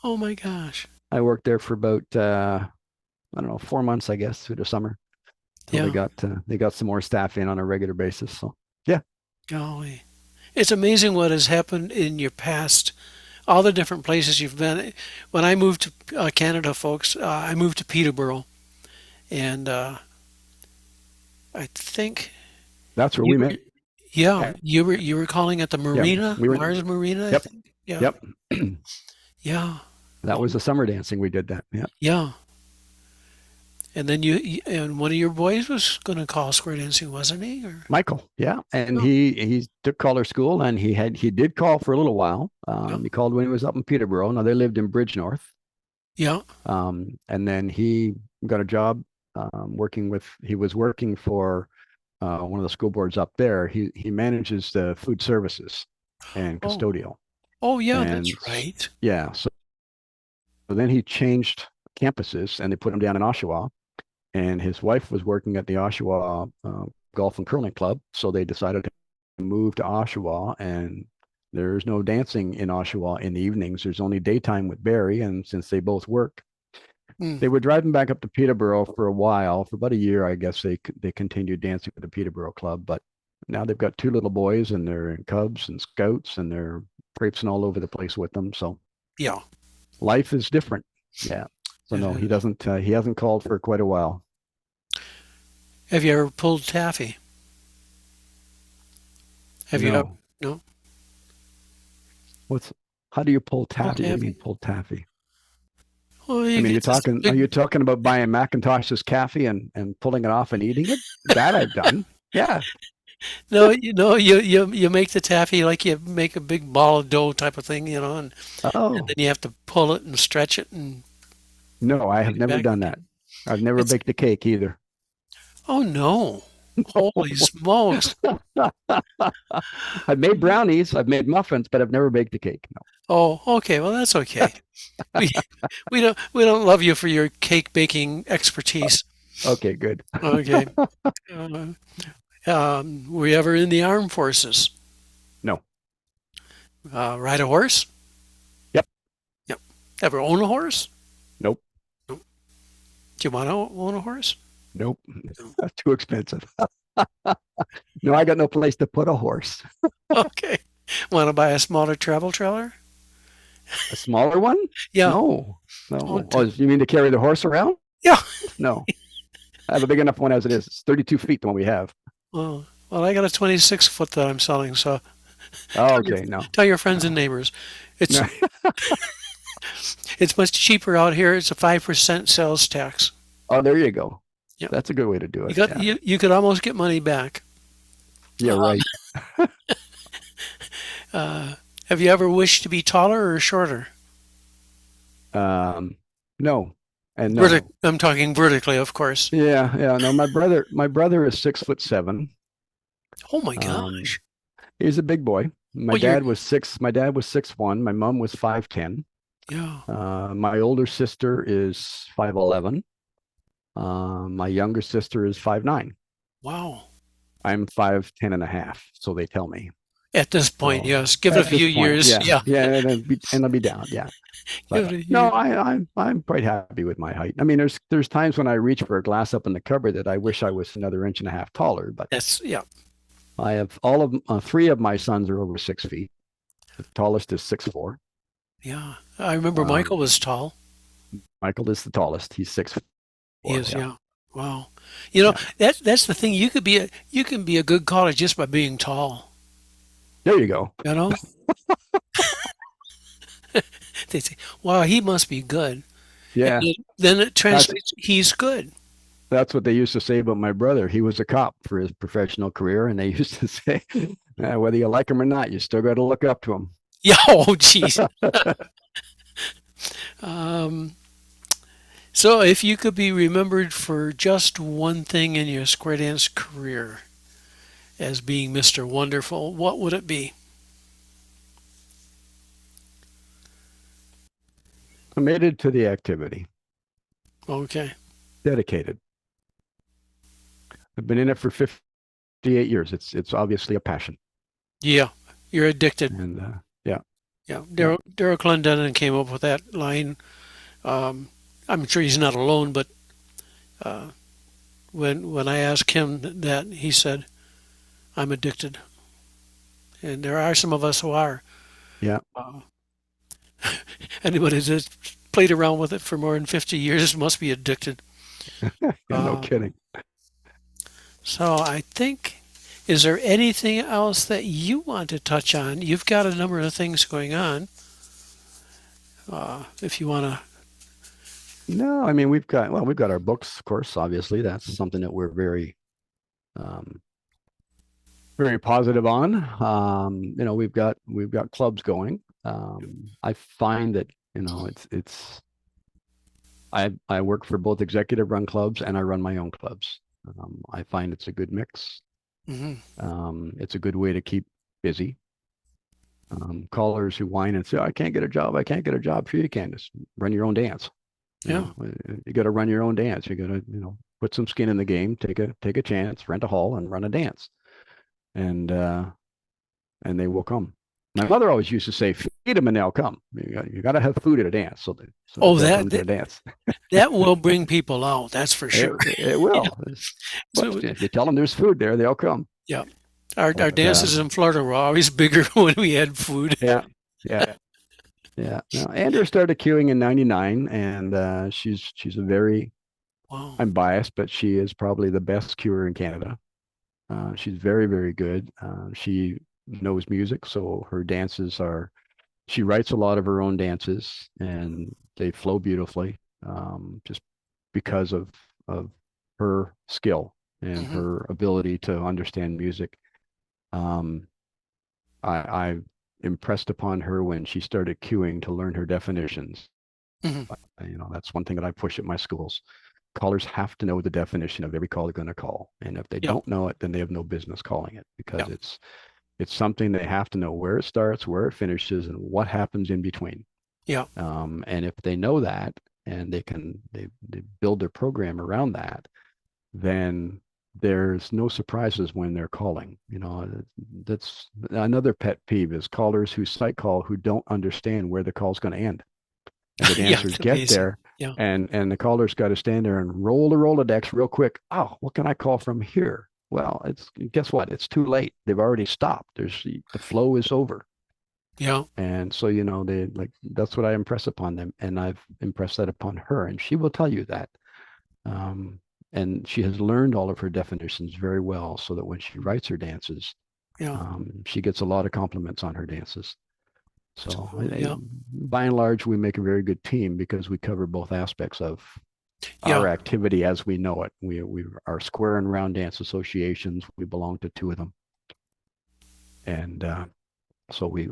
Speaker 1: oh my gosh.
Speaker 3: I worked there for about I don't know, 4 months, I guess, through the summer till
Speaker 1: Yeah,
Speaker 3: they got some more staff in on a regular basis. So yeah,
Speaker 1: golly. It's amazing what has happened in your past, all the different places you've been. When I moved to Canada, folks, I moved to Peterborough, and I think
Speaker 3: that's where
Speaker 1: you
Speaker 3: we
Speaker 1: were,
Speaker 3: met.
Speaker 1: yeah,
Speaker 3: Yeah,
Speaker 1: you were calling it the
Speaker 3: yeah,
Speaker 1: Marina,
Speaker 3: we were.
Speaker 1: Mars Marina, I
Speaker 3: Yep,
Speaker 1: think. Yeah,
Speaker 3: yep.
Speaker 1: yeah.
Speaker 3: That was
Speaker 1: Oh,
Speaker 3: the summer dancing we did that. Yeah.
Speaker 1: yeah. And then and one of your boys was going to call square dancing, wasn't he? Or
Speaker 3: Michael, yeah, and
Speaker 1: oh,
Speaker 3: he took caller school, and he did call for a little while.
Speaker 1: yeah,
Speaker 3: He called when he was up in Peterborough. Now they lived in Bridgenorth,
Speaker 1: yeah.
Speaker 3: and then he got a job working with. He was working for one of the school boards up there. He manages the food services and
Speaker 1: Oh,
Speaker 3: custodial,
Speaker 1: oh, yeah.
Speaker 3: and
Speaker 1: That's right.
Speaker 3: yeah. So then he changed campuses, and they put him down in Oshawa. And his wife was working at the Oshawa Golf and Curling Club, so they decided to move to Oshawa. And there's no dancing in Oshawa in the evenings. There's only daytime with Barry, and since they both work,
Speaker 1: Mm,
Speaker 3: they were driving back up to Peterborough for a while. For about a year, I guess they continued dancing with the Peterborough Club. But now they've got two little boys, and they're in Cubs and Scouts, and they're traipsing all over the place with them. So
Speaker 1: yeah.
Speaker 3: life is different. Yeah. So no,
Speaker 1: Uh,
Speaker 3: he doesn't. He hasn't called for quite a while.
Speaker 1: have you ever pulled taffy? Have you ever?
Speaker 3: No.
Speaker 1: No.
Speaker 3: What's how do you pull
Speaker 1: Pulled
Speaker 3: taffy? What do you mean
Speaker 1: taffy?
Speaker 3: pull taffy?
Speaker 1: Well,
Speaker 3: I mean,
Speaker 1: it's this
Speaker 3: are
Speaker 1: big.
Speaker 3: you talking about buying Macintosh's taffy and pulling it off and eating it? That I've done. Yeah.
Speaker 1: No, you make the taffy like you make a big ball of dough type of thing, and
Speaker 3: Oh,
Speaker 1: then you have to pull it and stretch it and
Speaker 3: no, I
Speaker 1: feed
Speaker 3: have
Speaker 1: it
Speaker 3: never
Speaker 1: back
Speaker 3: done that.
Speaker 1: again.
Speaker 3: I've never
Speaker 1: It's
Speaker 3: baked a cake either.
Speaker 1: oh no. Holy smokes.
Speaker 3: I've made brownies, I've made muffins, but I've never baked a cake.
Speaker 1: Oh, okay. Well, that's okay. We we don't love you for your cake baking expertise.
Speaker 3: No. Okay, good.
Speaker 1: Okay. Uh, were you ever in the armed forces?
Speaker 3: No.
Speaker 1: Ride a horse?
Speaker 3: Yep.
Speaker 1: Yep. Ever own a horse?
Speaker 3: Nope.
Speaker 1: Nope. Do you want to own a horse?
Speaker 3: Nope.
Speaker 1: No.
Speaker 3: That's too expensive. No, I got no place to put a horse.
Speaker 1: Okay. Want to buy a smaller travel trailer?
Speaker 3: A smaller one?
Speaker 1: Yeah.
Speaker 3: No.
Speaker 1: Oh,
Speaker 3: No. Oh, you mean to carry the horse around?
Speaker 1: yeah.
Speaker 3: No. I have a big enough one as it is. It's 32 feet, the one we have.
Speaker 1: Well, I got a 26-foot that I'm selling, so
Speaker 3: Oh,
Speaker 1: tell your,
Speaker 3: okay. No.
Speaker 1: tell your friends and
Speaker 3: No.
Speaker 1: neighbors. It's
Speaker 3: No.
Speaker 1: it's much cheaper out here. It's a 5% sales tax.
Speaker 3: Oh, there you go.
Speaker 1: Yeah.
Speaker 3: That's a good way to do
Speaker 1: You
Speaker 3: it.
Speaker 1: got
Speaker 3: Yeah.
Speaker 1: you could almost get money back.
Speaker 3: Yeah, right.
Speaker 1: Uh, have you ever wished to be taller or shorter?
Speaker 3: No. And no.
Speaker 1: I'm talking vertically, of course.
Speaker 3: Yeah, yeah. No, my brother is 6'7".
Speaker 1: Oh my
Speaker 3: Um,
Speaker 1: gosh.
Speaker 3: he's a big boy.
Speaker 1: Well, you're
Speaker 3: My dad was 6'1". My mom was 5'10".
Speaker 1: yeah.
Speaker 3: My older sister is 5'11". My younger sister is 5'9".
Speaker 1: Wow.
Speaker 3: I'm 5'10" and a half, so they tell me.
Speaker 1: At this point,
Speaker 3: So
Speaker 1: yes. Give it a
Speaker 3: at this
Speaker 1: few
Speaker 3: point,
Speaker 1: years.
Speaker 3: yeah,
Speaker 1: Yeah.
Speaker 3: yeah, and I'll be down, yeah.
Speaker 1: Give
Speaker 3: But
Speaker 1: it a
Speaker 3: no,
Speaker 1: year.
Speaker 3: I'm quite happy with my height. I mean, there's times when I reach for a glass up in the cupboard that I wish I was another inch and a half taller. But
Speaker 1: That's yeah.
Speaker 3: I have three of my sons are over 6 feet. The tallest is 6'4".
Speaker 1: Yeah. I remember Michael
Speaker 3: Um,
Speaker 1: was tall.
Speaker 3: Michael is the tallest. He's 6'4".
Speaker 1: He is,
Speaker 3: Yeah.
Speaker 1: yeah. Wow. You know,
Speaker 3: Yeah.
Speaker 1: that's the thing. You can be a good caller just by being tall.
Speaker 3: There you go.
Speaker 1: You know, they say, "Wow, he must be good," and
Speaker 3: Yeah.
Speaker 1: then it
Speaker 3: That's
Speaker 1: translates, "He's good."
Speaker 3: that's what they used to say about my brother. He was a cop for his professional career, and they used to say, whether you like him or not, you still got to look up to him.
Speaker 1: Yeah. Oh, geez. Um, so, if you could be remembered for just one thing in your square dance career as being Mr. Wonderful, what would it be?
Speaker 3: Committed to the activity,
Speaker 1: Okay.
Speaker 3: dedicated. I've been in it for 58 years. It's obviously a passion,
Speaker 1: Yeah. You're addicted.
Speaker 3: and yeah,
Speaker 1: Yeah.
Speaker 3: yeah.
Speaker 1: Daryl Clendenin came up with that line. Um, I'm sure he's not alone, but uh, when I asked him that, he said, "I'm addicted," and there are some of us who are.
Speaker 3: Yeah.
Speaker 1: Uh, Anybody that's played around with it for more than 50 years must be addicted.
Speaker 3: Yeah, no
Speaker 1: Uh,
Speaker 3: kidding.
Speaker 1: so I think, is there anything else that you want to touch on? You've got a number of things going on. If you want to,
Speaker 3: No, I mean we've got our books, of course. Obviously, that's something that we're um, very positive on. We've got clubs going. I find that it's I work for both executive run clubs and I run my own clubs. I find it's a good mix.
Speaker 1: hmm
Speaker 3: It's a good way to keep busy. Callers who whine and say, "I can't get a job. I can't get a job." Sure, you can. Just run your own dance.
Speaker 1: yeah,
Speaker 3: You got to run your own dance. You got to, put some skin in the game, take a chance, rent a hall, and run a dance, and they will come. My mother always used to say, "Feed them and they'll come." You got to have food at a dance, so
Speaker 1: oh,
Speaker 3: they'll come to the dance.
Speaker 1: that will bring people out. That's for sure.
Speaker 3: It will.
Speaker 1: So,
Speaker 3: But if you tell them there's food there, they'll come.
Speaker 1: yeah, our
Speaker 3: But
Speaker 1: dances in Florida were always bigger when we had food.
Speaker 3: yeah, yeah, yeah. No, Andrew started queuing in '99, and she's a very
Speaker 1: Wow.
Speaker 3: I'm biased, but she is probably the best queuer in Canada. She's very, very good. She knows music, so her dances are. She writes a lot of her own dances, and they flow beautifully, just because of her skill and
Speaker 1: hmm
Speaker 3: her ability to understand music. Um, I impressed upon her when she started queuing to learn her definitions.
Speaker 1: hmm
Speaker 3: That's one thing that I push at my schools. Callers have to know the definition of every call they're going to call. And if they
Speaker 1: Yeah,
Speaker 3: don't know it, then they have no business calling it
Speaker 1: yeah,
Speaker 3: because it's something they have to know where it starts, where it finishes, and what happens in between.
Speaker 1: yeah,
Speaker 3: And if they know that and they build their program around that, then there's no surprises when they're calling. That's another pet peeve is callers who sight call who don't understand where the call's going to end. And the
Speaker 1: yeah.
Speaker 3: dancers
Speaker 1: It's
Speaker 3: get
Speaker 1: amazing.
Speaker 3: there
Speaker 1: Yeah,
Speaker 3: and the caller's got to stand there and roll the Rolodex real quick. Oh, what can I call from here? Well, guess what? It's too late. They've already stopped. The flow is over.
Speaker 1: yeah,
Speaker 3: And so, that's what I impress upon them. And I've impressed that upon her. And she will tell you that. Um, and she has learned all of her definitions very well so that when she writes her dances,
Speaker 1: yeah.
Speaker 3: she gets a lot of compliments on her dances. So
Speaker 1: Yeah,
Speaker 3: by and large, we make a very good team because we cover both aspects of our
Speaker 1: yeah.
Speaker 3: activity as we know it. We are square and round dance associations. We belong to two of them. And so we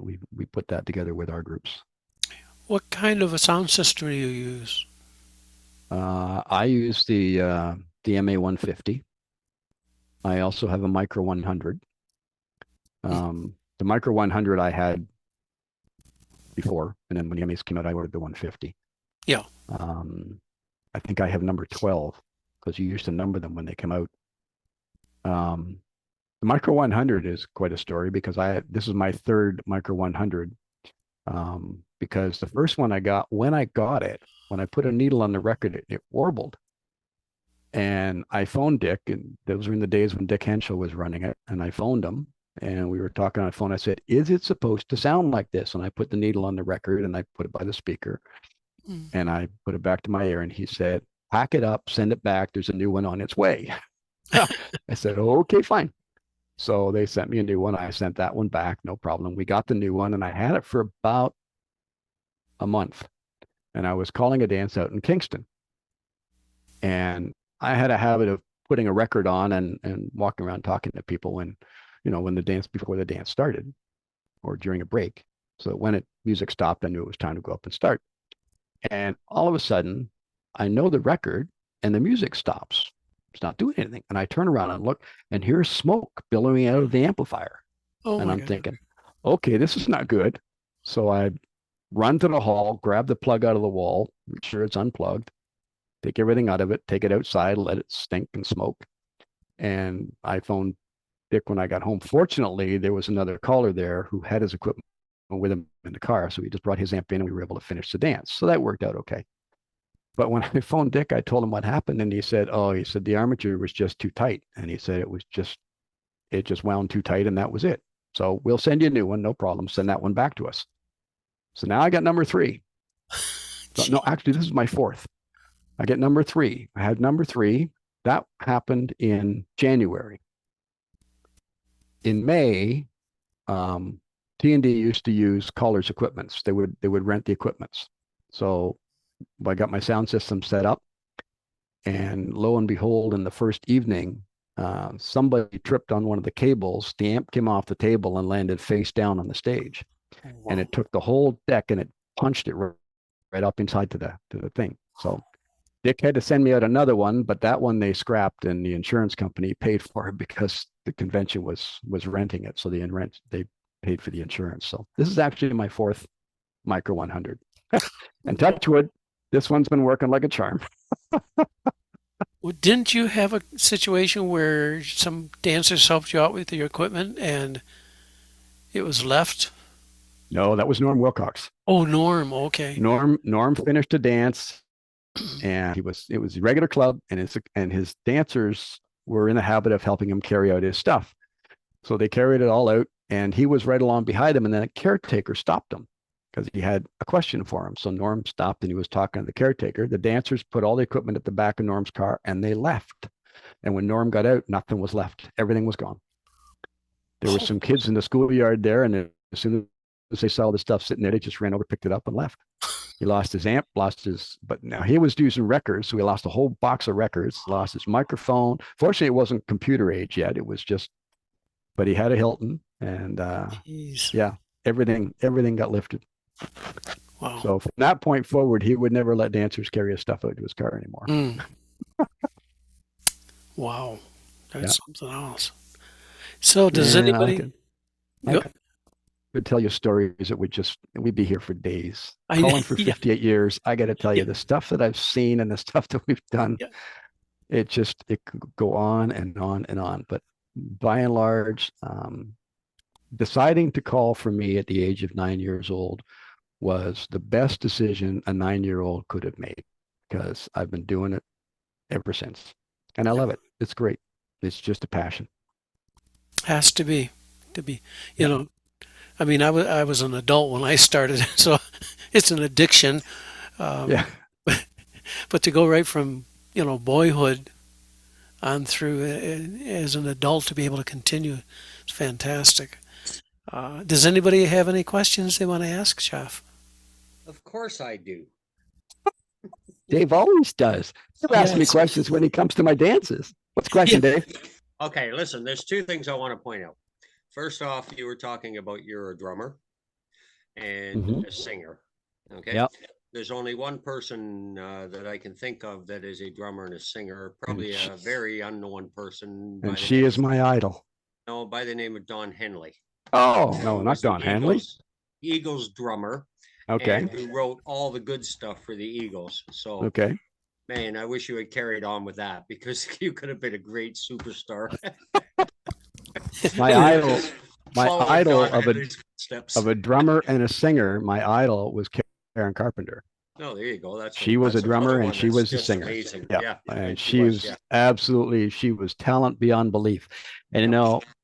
Speaker 3: put that together with our groups.
Speaker 1: What kind of a sound system do you use?
Speaker 3: I use the MA 150. I also have a Micro 100. The Micro 100 I had before, and then when the MAs came out, I ordered the 150.
Speaker 1: Yeah,
Speaker 3: I think I have number 12 because you used to number them when they come out. The Micro 100 is quite a story because this is my third Micro 100. Because the first one I got, when I put a needle on the record, it warbled. And I phoned Dick, and those were in the days when Dick Henshaw was running it. And I phoned him, and we were talking on the phone. I said, "Is it supposed to sound like this?" And I put the needle on the record, and I put it by the speaker. And I put it back to my ear and he said, pack it up, send it back. There's a new one on its way. I said, okay, fine. So they sent me a new one. I sent that one back. No problem. We got the new one and I had it for about a month. And I was calling a dance out in Kingston. And I had a habit of putting a record on and walking around talking to people when, when the dance, before the dance started or during a break. So when music stopped, I knew it was time to go up and start. And all of a sudden, I know the record and the music stops. It's not doing anything. And I turn around and look, and here's smoke billowing out of the amplifier.
Speaker 1: Oh,
Speaker 3: and
Speaker 1: my
Speaker 3: I'm
Speaker 1: God.
Speaker 3: thinking, okay, this is not good. So I run to the hall, grab the plug out of the wall, make sure it's unplugged, take everything out of it, take it outside, let it stink and smoke. And I phoned Dick when I got home. Fortunately, there was another caller there who had his equipment with him in the car. So he just brought his amp in and we were able to finish the dance. So that worked out okay. But when I phoned Dick, I told him what happened. And he said, the armature was just too tight. And he said it just wound too tight and that was it. So we'll send you a new one. No problem. Send that one back to us. So now I got number 3. So, no, actually, this is my 4th. I get number 3. I had number 3. That happened in January. In May, T&D used to use callers' equipments. They would rent the equipments. So I got my sound system set up, and lo and behold, in the first evening, somebody tripped on one of the cables. The amp came off the table and landed face down on the stage, and it took the whole deck and it punched it right up inside to the thing. So Dick had to send me out another one, but that one they scrapped, and the insurance company paid for it because the convention was renting it. So they paid for the insurance. So this is actually my 4th Micro 100. And touch wood, this one's been working like a charm.
Speaker 1: Well, didn't you have a situation where some dancers helped you out with your equipment and it was left?
Speaker 3: No, that was Norm Wilcox.
Speaker 1: Oh, Norm. Okay.
Speaker 3: Norm finished a dance, and it was a regular club, and his dancers were in the habit of helping him carry out his stuff. So they carried it all out, and he was right along behind him, and then a caretaker stopped him because he had a question for him. So Norm stopped and he was talking to the caretaker. The dancers put all the equipment at the back of Norm's car and they left. And when Norm got out, nothing was left. Everything was gone. There were some kids in the schoolyard there, and as soon as they saw all the stuff sitting there, they just ran over, picked it up, and left. He lost his amp, but now he was using records, so he lost a whole box of records, lost his microphone. Fortunately, it wasn't computer age yet. It was just, but he had a Hilton, and
Speaker 1: Jeez.
Speaker 3: yeah, everything got lifted.
Speaker 1: Wow.
Speaker 3: So from that point forward, he would never let dancers carry his stuff out to his car anymore.
Speaker 1: Mm. Wow. That's something else. So does
Speaker 3: Yeah,
Speaker 1: anybody?
Speaker 3: I could tell you stories that we'd be here for days.
Speaker 1: I-
Speaker 3: Calling for
Speaker 1: yeah.
Speaker 3: 58 years. I got to tell you,
Speaker 1: Yeah.
Speaker 3: the stuff that I've seen and the stuff that we've done,
Speaker 1: Yeah.
Speaker 3: it could go on and on and on. But by and large, deciding to call for me at the age of 9 years old was the best decision a 9-year-old could have made, because I've been doing it ever since. And I love it. It's great. It's just a passion.
Speaker 1: Has to be, you know, I mean, I was an adult when I started, so it's an addiction.
Speaker 3: Yeah.
Speaker 1: But to go right from, boyhood on through as an adult to be able to continue, it's fantastic. Does anybody have any questions they want to ask, Jeff?
Speaker 4: Of course I do.
Speaker 3: Dave always does. He'll ask me
Speaker 1: Yes.
Speaker 3: questions when he comes to my dances. What's the question, Dave?
Speaker 4: Okay, listen, there's 2 things I want to point out. First off, you were talking about you're a drummer and
Speaker 3: Mhm.
Speaker 4: a singer. Okay.
Speaker 3: Yep.
Speaker 4: There's only one person that I can think of that is a drummer and a singer, probably
Speaker 3: she-
Speaker 4: a very unknown person. by
Speaker 3: And
Speaker 4: the
Speaker 3: she
Speaker 4: name
Speaker 3: is
Speaker 4: of-
Speaker 3: my idol.
Speaker 4: No, by the name of Don Henley.
Speaker 3: Oh, no,
Speaker 4: Who
Speaker 3: not
Speaker 4: was the
Speaker 3: Don Henley.
Speaker 4: Eagles drummer.
Speaker 3: Okay.
Speaker 4: And who wrote all the good stuff for the Eagles. So,
Speaker 3: Okay.
Speaker 4: man, I wish you had carried on with that because you could have been a great superstar.
Speaker 3: My idol, my
Speaker 4: Following
Speaker 3: idol
Speaker 4: Don
Speaker 3: of
Speaker 4: Henley's footsteps.
Speaker 3: a drummer and a singer, my idol was Karen Carpenter.
Speaker 4: No, there you go.
Speaker 3: She was a
Speaker 4: that's
Speaker 3: drummer
Speaker 4: another
Speaker 3: and
Speaker 4: one
Speaker 3: she
Speaker 4: that's
Speaker 3: was a
Speaker 4: just
Speaker 3: singer.
Speaker 4: Amazing.
Speaker 3: Yeah.
Speaker 4: Yeah.
Speaker 3: And she was she was talent beyond belief. And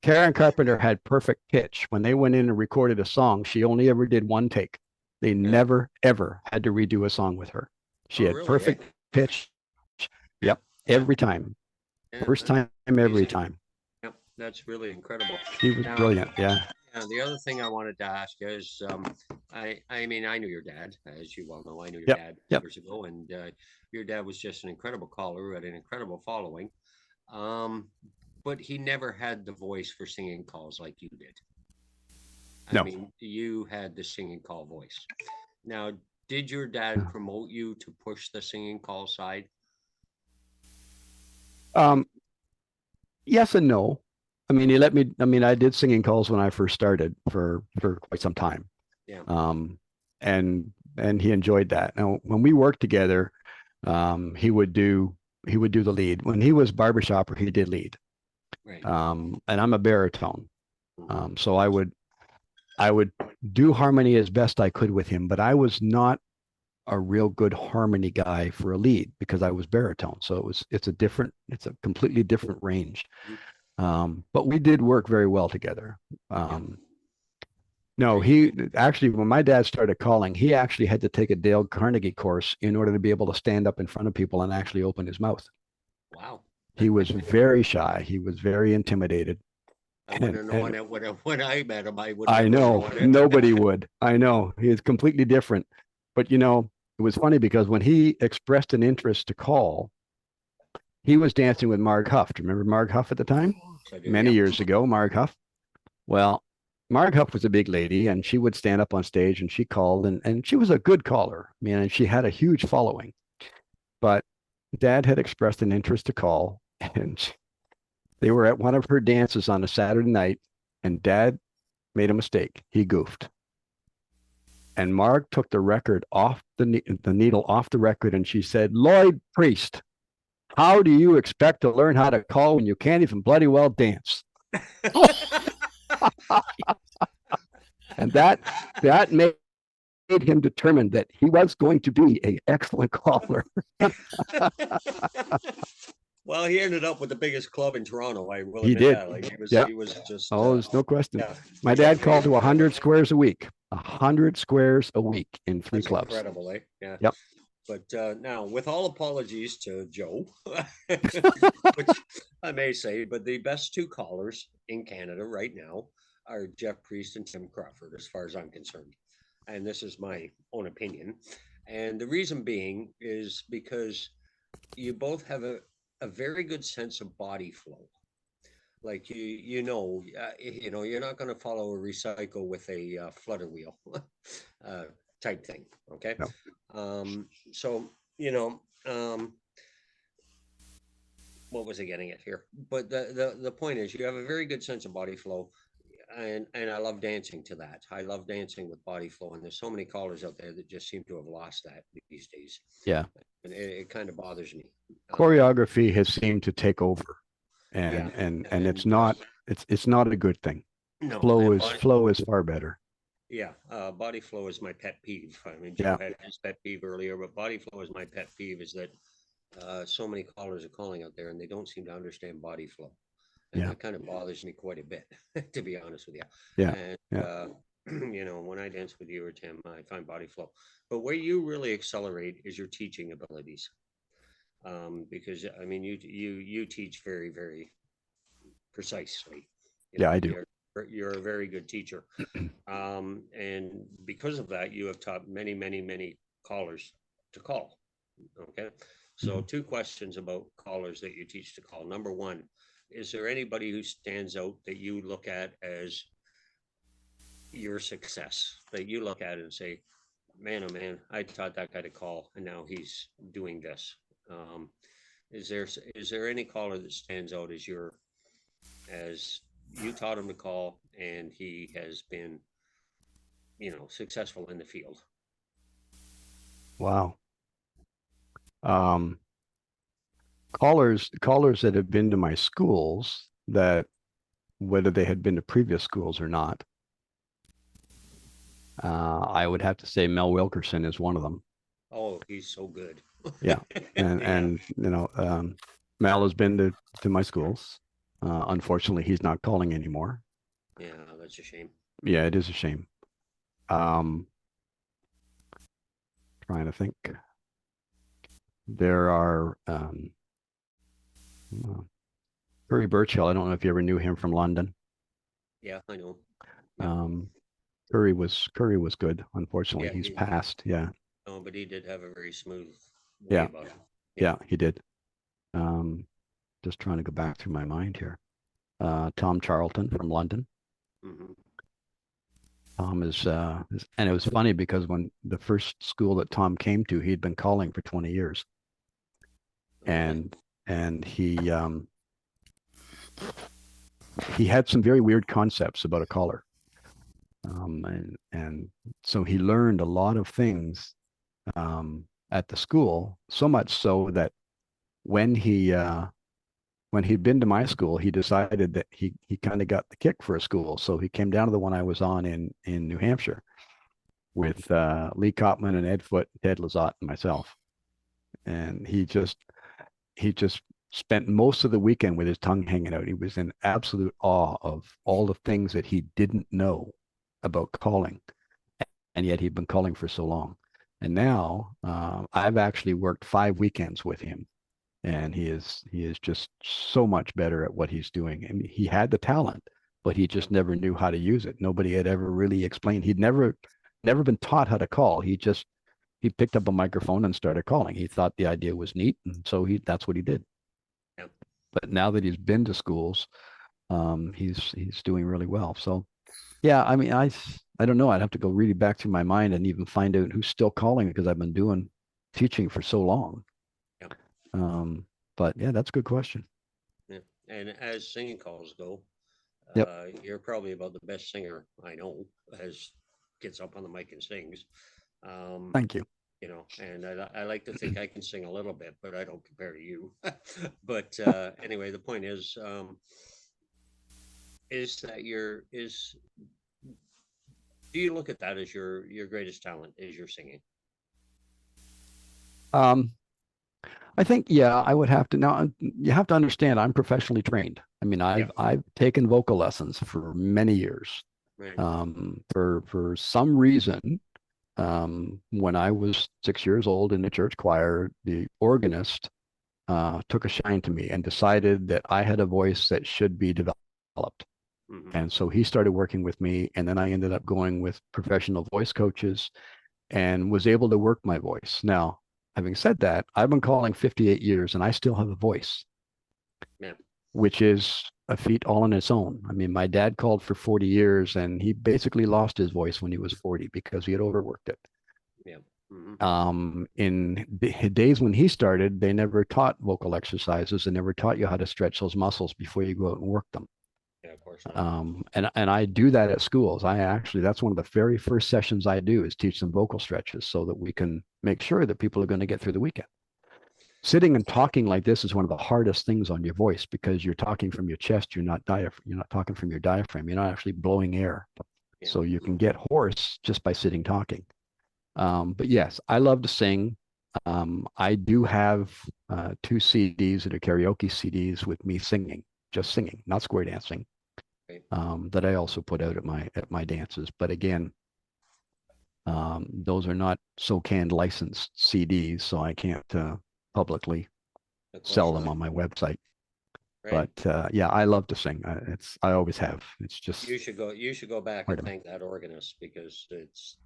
Speaker 3: Karen Carpenter had perfect pitch. When they went in and recorded a song, she only ever did one take. They never, ever had to redo a song with her. She
Speaker 4: Oh,
Speaker 3: had
Speaker 4: really, eh?
Speaker 3: perfect pitch. Yep. Every time.
Speaker 4: Yeah,
Speaker 3: First
Speaker 4: that's
Speaker 3: time, every
Speaker 4: amazing.
Speaker 3: time.
Speaker 4: Yep, that's really incredible.
Speaker 3: She was
Speaker 4: Now,
Speaker 3: brilliant. Yeah.
Speaker 4: the other thing I wanted to ask you is, I mean, I knew your dad, as you well know. I knew your
Speaker 3: Yep.
Speaker 4: dad
Speaker 3: Yep.
Speaker 4: years ago, and your dad was just an incredible caller who had an incredible following. But he never had the voice for singing calls like you did. I
Speaker 3: No.
Speaker 4: mean, you had the singing call voice. Now, did your dad promote you to push the singing call side?
Speaker 3: Yes and no. I mean, he let me, I mean, I did singing calls when I first started for quite some time.
Speaker 4: Yeah.
Speaker 3: And he enjoyed that. Now, when we worked together, he would do the lead. When he was barbershopper, he did lead.
Speaker 4: Right.
Speaker 3: And I'm a baritone.
Speaker 4: Mhm.
Speaker 3: So I would do harmony as best I could with him, but I was not a real good harmony guy for a lead because I was baritone. So it's a completely different range. But we did work very well together. No, he actually, when my dad started calling, he actually had to take a Dale Carnegie course in order to be able to stand up in front of people and actually open his mouth.
Speaker 4: Wow.
Speaker 3: He was very shy. He was very intimidated.
Speaker 4: I wouldn't have known it when I met him. I
Speaker 3: I know
Speaker 4: known it.
Speaker 3: nobody would. I know he is completely different. But you know, it was funny because when he expressed an interest to call, he was dancing with Marg Huff. Do you remember Marg Huff at the time?
Speaker 4: I do,
Speaker 3: Many
Speaker 4: yeah.
Speaker 3: years ago, Marg Huff. Well, Marg Huff was a big lady and she would stand up on stage and she called and she was a good caller. I mean, and she had a huge following. But Dad had expressed an interest to call and they were at one of her dances on a Saturday night and Dad made a mistake. He goofed. And Marg took the record off the needle off the record and she said, "Lloyd Priest, how do you expect to learn how to call when you can't even bloody well dance?" And that made him determined that he was going to be an excellent caller.
Speaker 4: Well, he ended up with the biggest club in Toronto. I will
Speaker 3: He
Speaker 4: admit
Speaker 3: did.
Speaker 4: that. Like
Speaker 3: Yeah.
Speaker 4: he was just.
Speaker 3: Oh, there's no question.
Speaker 4: Yeah.
Speaker 3: My dad called to 100 squares a week. 100 squares a week in 3
Speaker 4: That's
Speaker 3: clubs.
Speaker 4: incredible, eh? Yeah.
Speaker 3: Yep.
Speaker 4: But now, with all apologies to Joe, which I may say, but the best 2 callers in Canada right now are Jeff Priest and Tim Crawford, as far as I'm concerned. And this is my own opinion. And the reason being is because you both have a very good sense of body flow. Like you're not going to follow a recycle with a flutter wheel type thing. Okay.
Speaker 3: No.
Speaker 4: So, what was I getting at here? But the point is you have a very good sense of body flow. And I love dancing to that. I love dancing with body flow. And there's so many callers out there that just seem to have lost that these days.
Speaker 3: Yeah.
Speaker 4: And it kind of bothers me.
Speaker 3: Choreography has seemed to take over. And it's not a good thing.
Speaker 4: No,
Speaker 3: Flow is far better.
Speaker 4: Yeah, body flow is my pet peeve. I mean, Joe had his pet peeve earlier, but body flow is my pet peeve. Is that so many callers are calling out there and they don't seem to understand body flow, and that kind of bothers me quite a bit, to be honest with you.
Speaker 3: Yeah.
Speaker 4: And when I dance with you or Tim, I find body flow. But where you really accelerate is your teaching abilities, because I mean, you teach very, very precisely.
Speaker 3: I do.
Speaker 4: You're a very good teacher. And because of that, you have taught many, many, many callers to call. Okay. So 2 questions about callers that you teach to call. Number 1, is there anybody who stands out that you look at as your success, that you look at and say, man, oh man, I taught that guy to call and now he's doing this? Is there any caller that stands out as you taught him to call and he has been, successful in the field?
Speaker 3: Wow. Callers that have been to my schools, that whether they had been to previous schools or not, I would have to say Mel Wilkerson is one of them.
Speaker 4: Oh, he's so good.
Speaker 3: Yeah. And Mel has been to my schools. Unfortunately, he's not calling anymore.
Speaker 4: Yeah, that's a shame.
Speaker 3: Yeah, it is a shame. Trying to think. There are Curry Birchill. I don't know if you ever knew him from London.
Speaker 4: Yeah, I know. Yeah.
Speaker 3: Curry was good. Unfortunately,
Speaker 4: Yeah,
Speaker 3: he's
Speaker 4: he-
Speaker 3: passed. Yeah,
Speaker 4: No, but he did have a very smooth way
Speaker 3: Yeah.
Speaker 4: about him.
Speaker 3: yeah, he did. Just trying to go back through my mind here. Tom Charlton from London.
Speaker 4: Hmm.
Speaker 3: Tom is, and it was funny because when the first school that Tom came to, he'd been calling for 20 years, and he had some very weird concepts about a caller. And so he learned a lot of things at the school, so much so that when he'd been to my school, he decided that he kind of got the kick for a school. So he came down to the one I was on in New Hampshire with Lee Kopman and Ed Foote, Ted Lizotte, and myself. And he just spent most of the weekend with his tongue hanging out. He was in absolute awe of all the things that he didn't know about calling, and yet he'd been calling for so long. And now I've actually worked 5 weekends with him, and he is just so much better at what he's doing. And he had the talent, but he just never knew how to use it. Nobody had ever really explained. He'd never been taught how to call. He picked up a microphone and started calling. He thought the idea was neat, and so that's what he did.
Speaker 4: Yep.
Speaker 3: But now that he's been to schools, he's doing really well. So yeah, I mean, I don't know. I'd have to go really back through my mind and even find out who's still calling, because I've been teaching for so long.
Speaker 4: Yep.
Speaker 3: But yeah, that's a good question.
Speaker 4: Yeah. And as singing calls go,
Speaker 3: Yep.
Speaker 4: you're probably about the best singer I know, as gets up on the mic and sings.
Speaker 3: Thank you.
Speaker 4: You know, and I like to think I can sing a little bit, but I don't compare to you. But anyway, the point is that do you look at that as your greatest talent is your singing?
Speaker 3: I think, yeah, I would have to. Now you have to understand, I'm professionally trained. I mean, I've taken vocal lessons for many years.
Speaker 4: Right.
Speaker 3: For some reason, when I was 6 years old in the church choir, the organist took a shine to me and decided that I had a voice that should be developed.
Speaker 4: Mhm.
Speaker 3: And so he started working with me, and then I ended up going with professional voice coaches and was able to work my voice. Now, having said that, I've been calling 58 years and I still have a voice,
Speaker 4: Yeah.
Speaker 3: which is a feat all on its own. I mean, my dad called for 40 years and he basically lost his voice when he was 40 because he had overworked it.
Speaker 4: Yeah. Mhm.
Speaker 3: In the days when he started, they never taught vocal exercises and never taught you how to stretch those muscles before you go out and work them.
Speaker 4: Yeah, of course. Not.
Speaker 3: And I do that at schools. That's one of the very first sessions I do, is teach them vocal stretches so that we can make sure that people are going to get through the weekend. Sitting and talking like this is one of the hardest things on your voice, because you're talking from your chest. You're not talking from your diaphragm. You're not actually blowing air.
Speaker 4: Yeah.
Speaker 3: So you can get hoarse just by sitting talking. But yes, I love to sing. I do have 2 CDs that are karaoke CDs with me singing, just singing, not square dancing.
Speaker 4: Right.
Speaker 3: That I also put out at my dances. But again, those are not SOCAN licensed CDs, so I can't publicly
Speaker 4: Of course
Speaker 3: sell them
Speaker 4: not.
Speaker 3: on my website.
Speaker 4: Right.
Speaker 3: But yeah, I love to sing. I always have. It's just
Speaker 4: You should go back
Speaker 3: Part
Speaker 4: and
Speaker 3: of it.
Speaker 4: thank that organist, because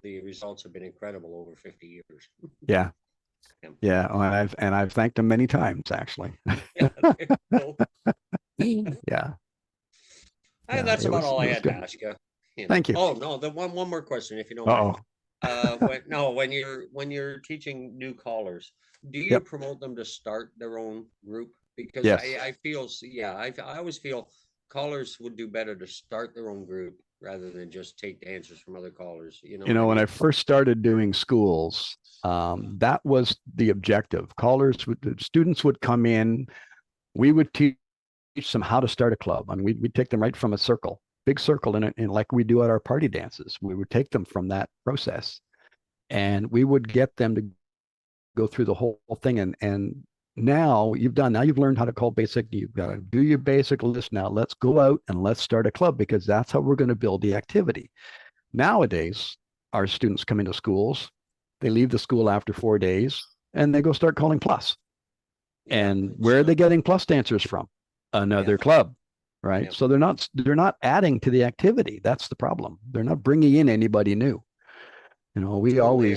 Speaker 4: the results have been incredible over 50 years.
Speaker 3: yeah,
Speaker 4: Yeah.
Speaker 3: yeah. Well, I've thanked them many times, actually.
Speaker 4: Yeah, there you go.
Speaker 3: Yeah.
Speaker 4: And that's
Speaker 3: it
Speaker 4: about all I
Speaker 3: was
Speaker 4: had to
Speaker 3: good.
Speaker 4: ask you.
Speaker 3: Thank you.
Speaker 4: Oh no, the one more question, if you don't mind.
Speaker 3: Uh-oh.
Speaker 4: When you're teaching new callers, do you
Speaker 3: Yep.
Speaker 4: promote them to start their own group? Because
Speaker 3: Yes.
Speaker 4: I feel, I always feel callers would do better to start their own group rather than just take the answers from other callers. You know what I
Speaker 3: When I
Speaker 4: mean?
Speaker 3: first started doing schools, that was the objective. Students would come in, we would teach them how to start a club. I mean, we'd take them right from a circle, big circle in it, and like we do at our party dances, we would take them from that process, and we would get them to go through the whole thing. And now you've learned how to call basic. You've got to do your basic list. Now let's go out and let's start a club, because that's how we're going to build the activity. Nowadays, our students come into schools They leave the school after 4 days and they go start calling plus.
Speaker 4: Yeah,
Speaker 3: And
Speaker 4: it's,
Speaker 3: where are they getting plus dancers from? Another
Speaker 4: Yeah.
Speaker 3: club, right?
Speaker 4: Yeah.
Speaker 3: So they're not adding to the activity. That's the problem. They're not bringing in anybody new. You know,
Speaker 4: Totally.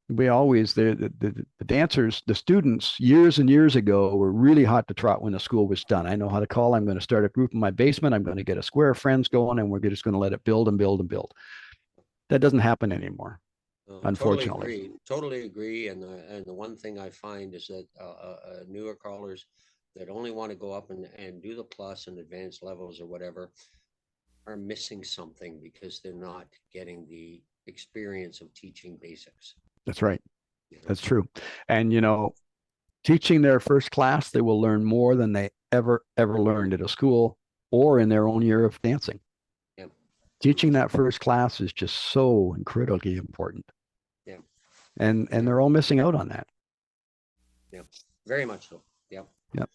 Speaker 3: the dancers, the students years and years ago were really hot to trot when the school was done. I know how to call. I'm going to start a group in my basement. I'm going to get a square of friends going, and we're just going to let it build and build and build. That doesn't happen anymore, unfortunately.
Speaker 4: Totally agree. And the one thing I find is that newer callers that only want to go up and do the plus and advanced levels or whatever are missing something because they're not getting the experience of teaching basics.
Speaker 3: That's right.
Speaker 4: You know?
Speaker 3: That's true. And, you know, teaching their first class, they will learn more than they ever learned at a school or in their own year of dancing.
Speaker 4: Yeah.
Speaker 3: Teaching that first class is just so incredibly important.
Speaker 4: Yeah.
Speaker 3: And they're all missing out on that.
Speaker 4: Yeah. Very much so. Yep.
Speaker 3: Yep.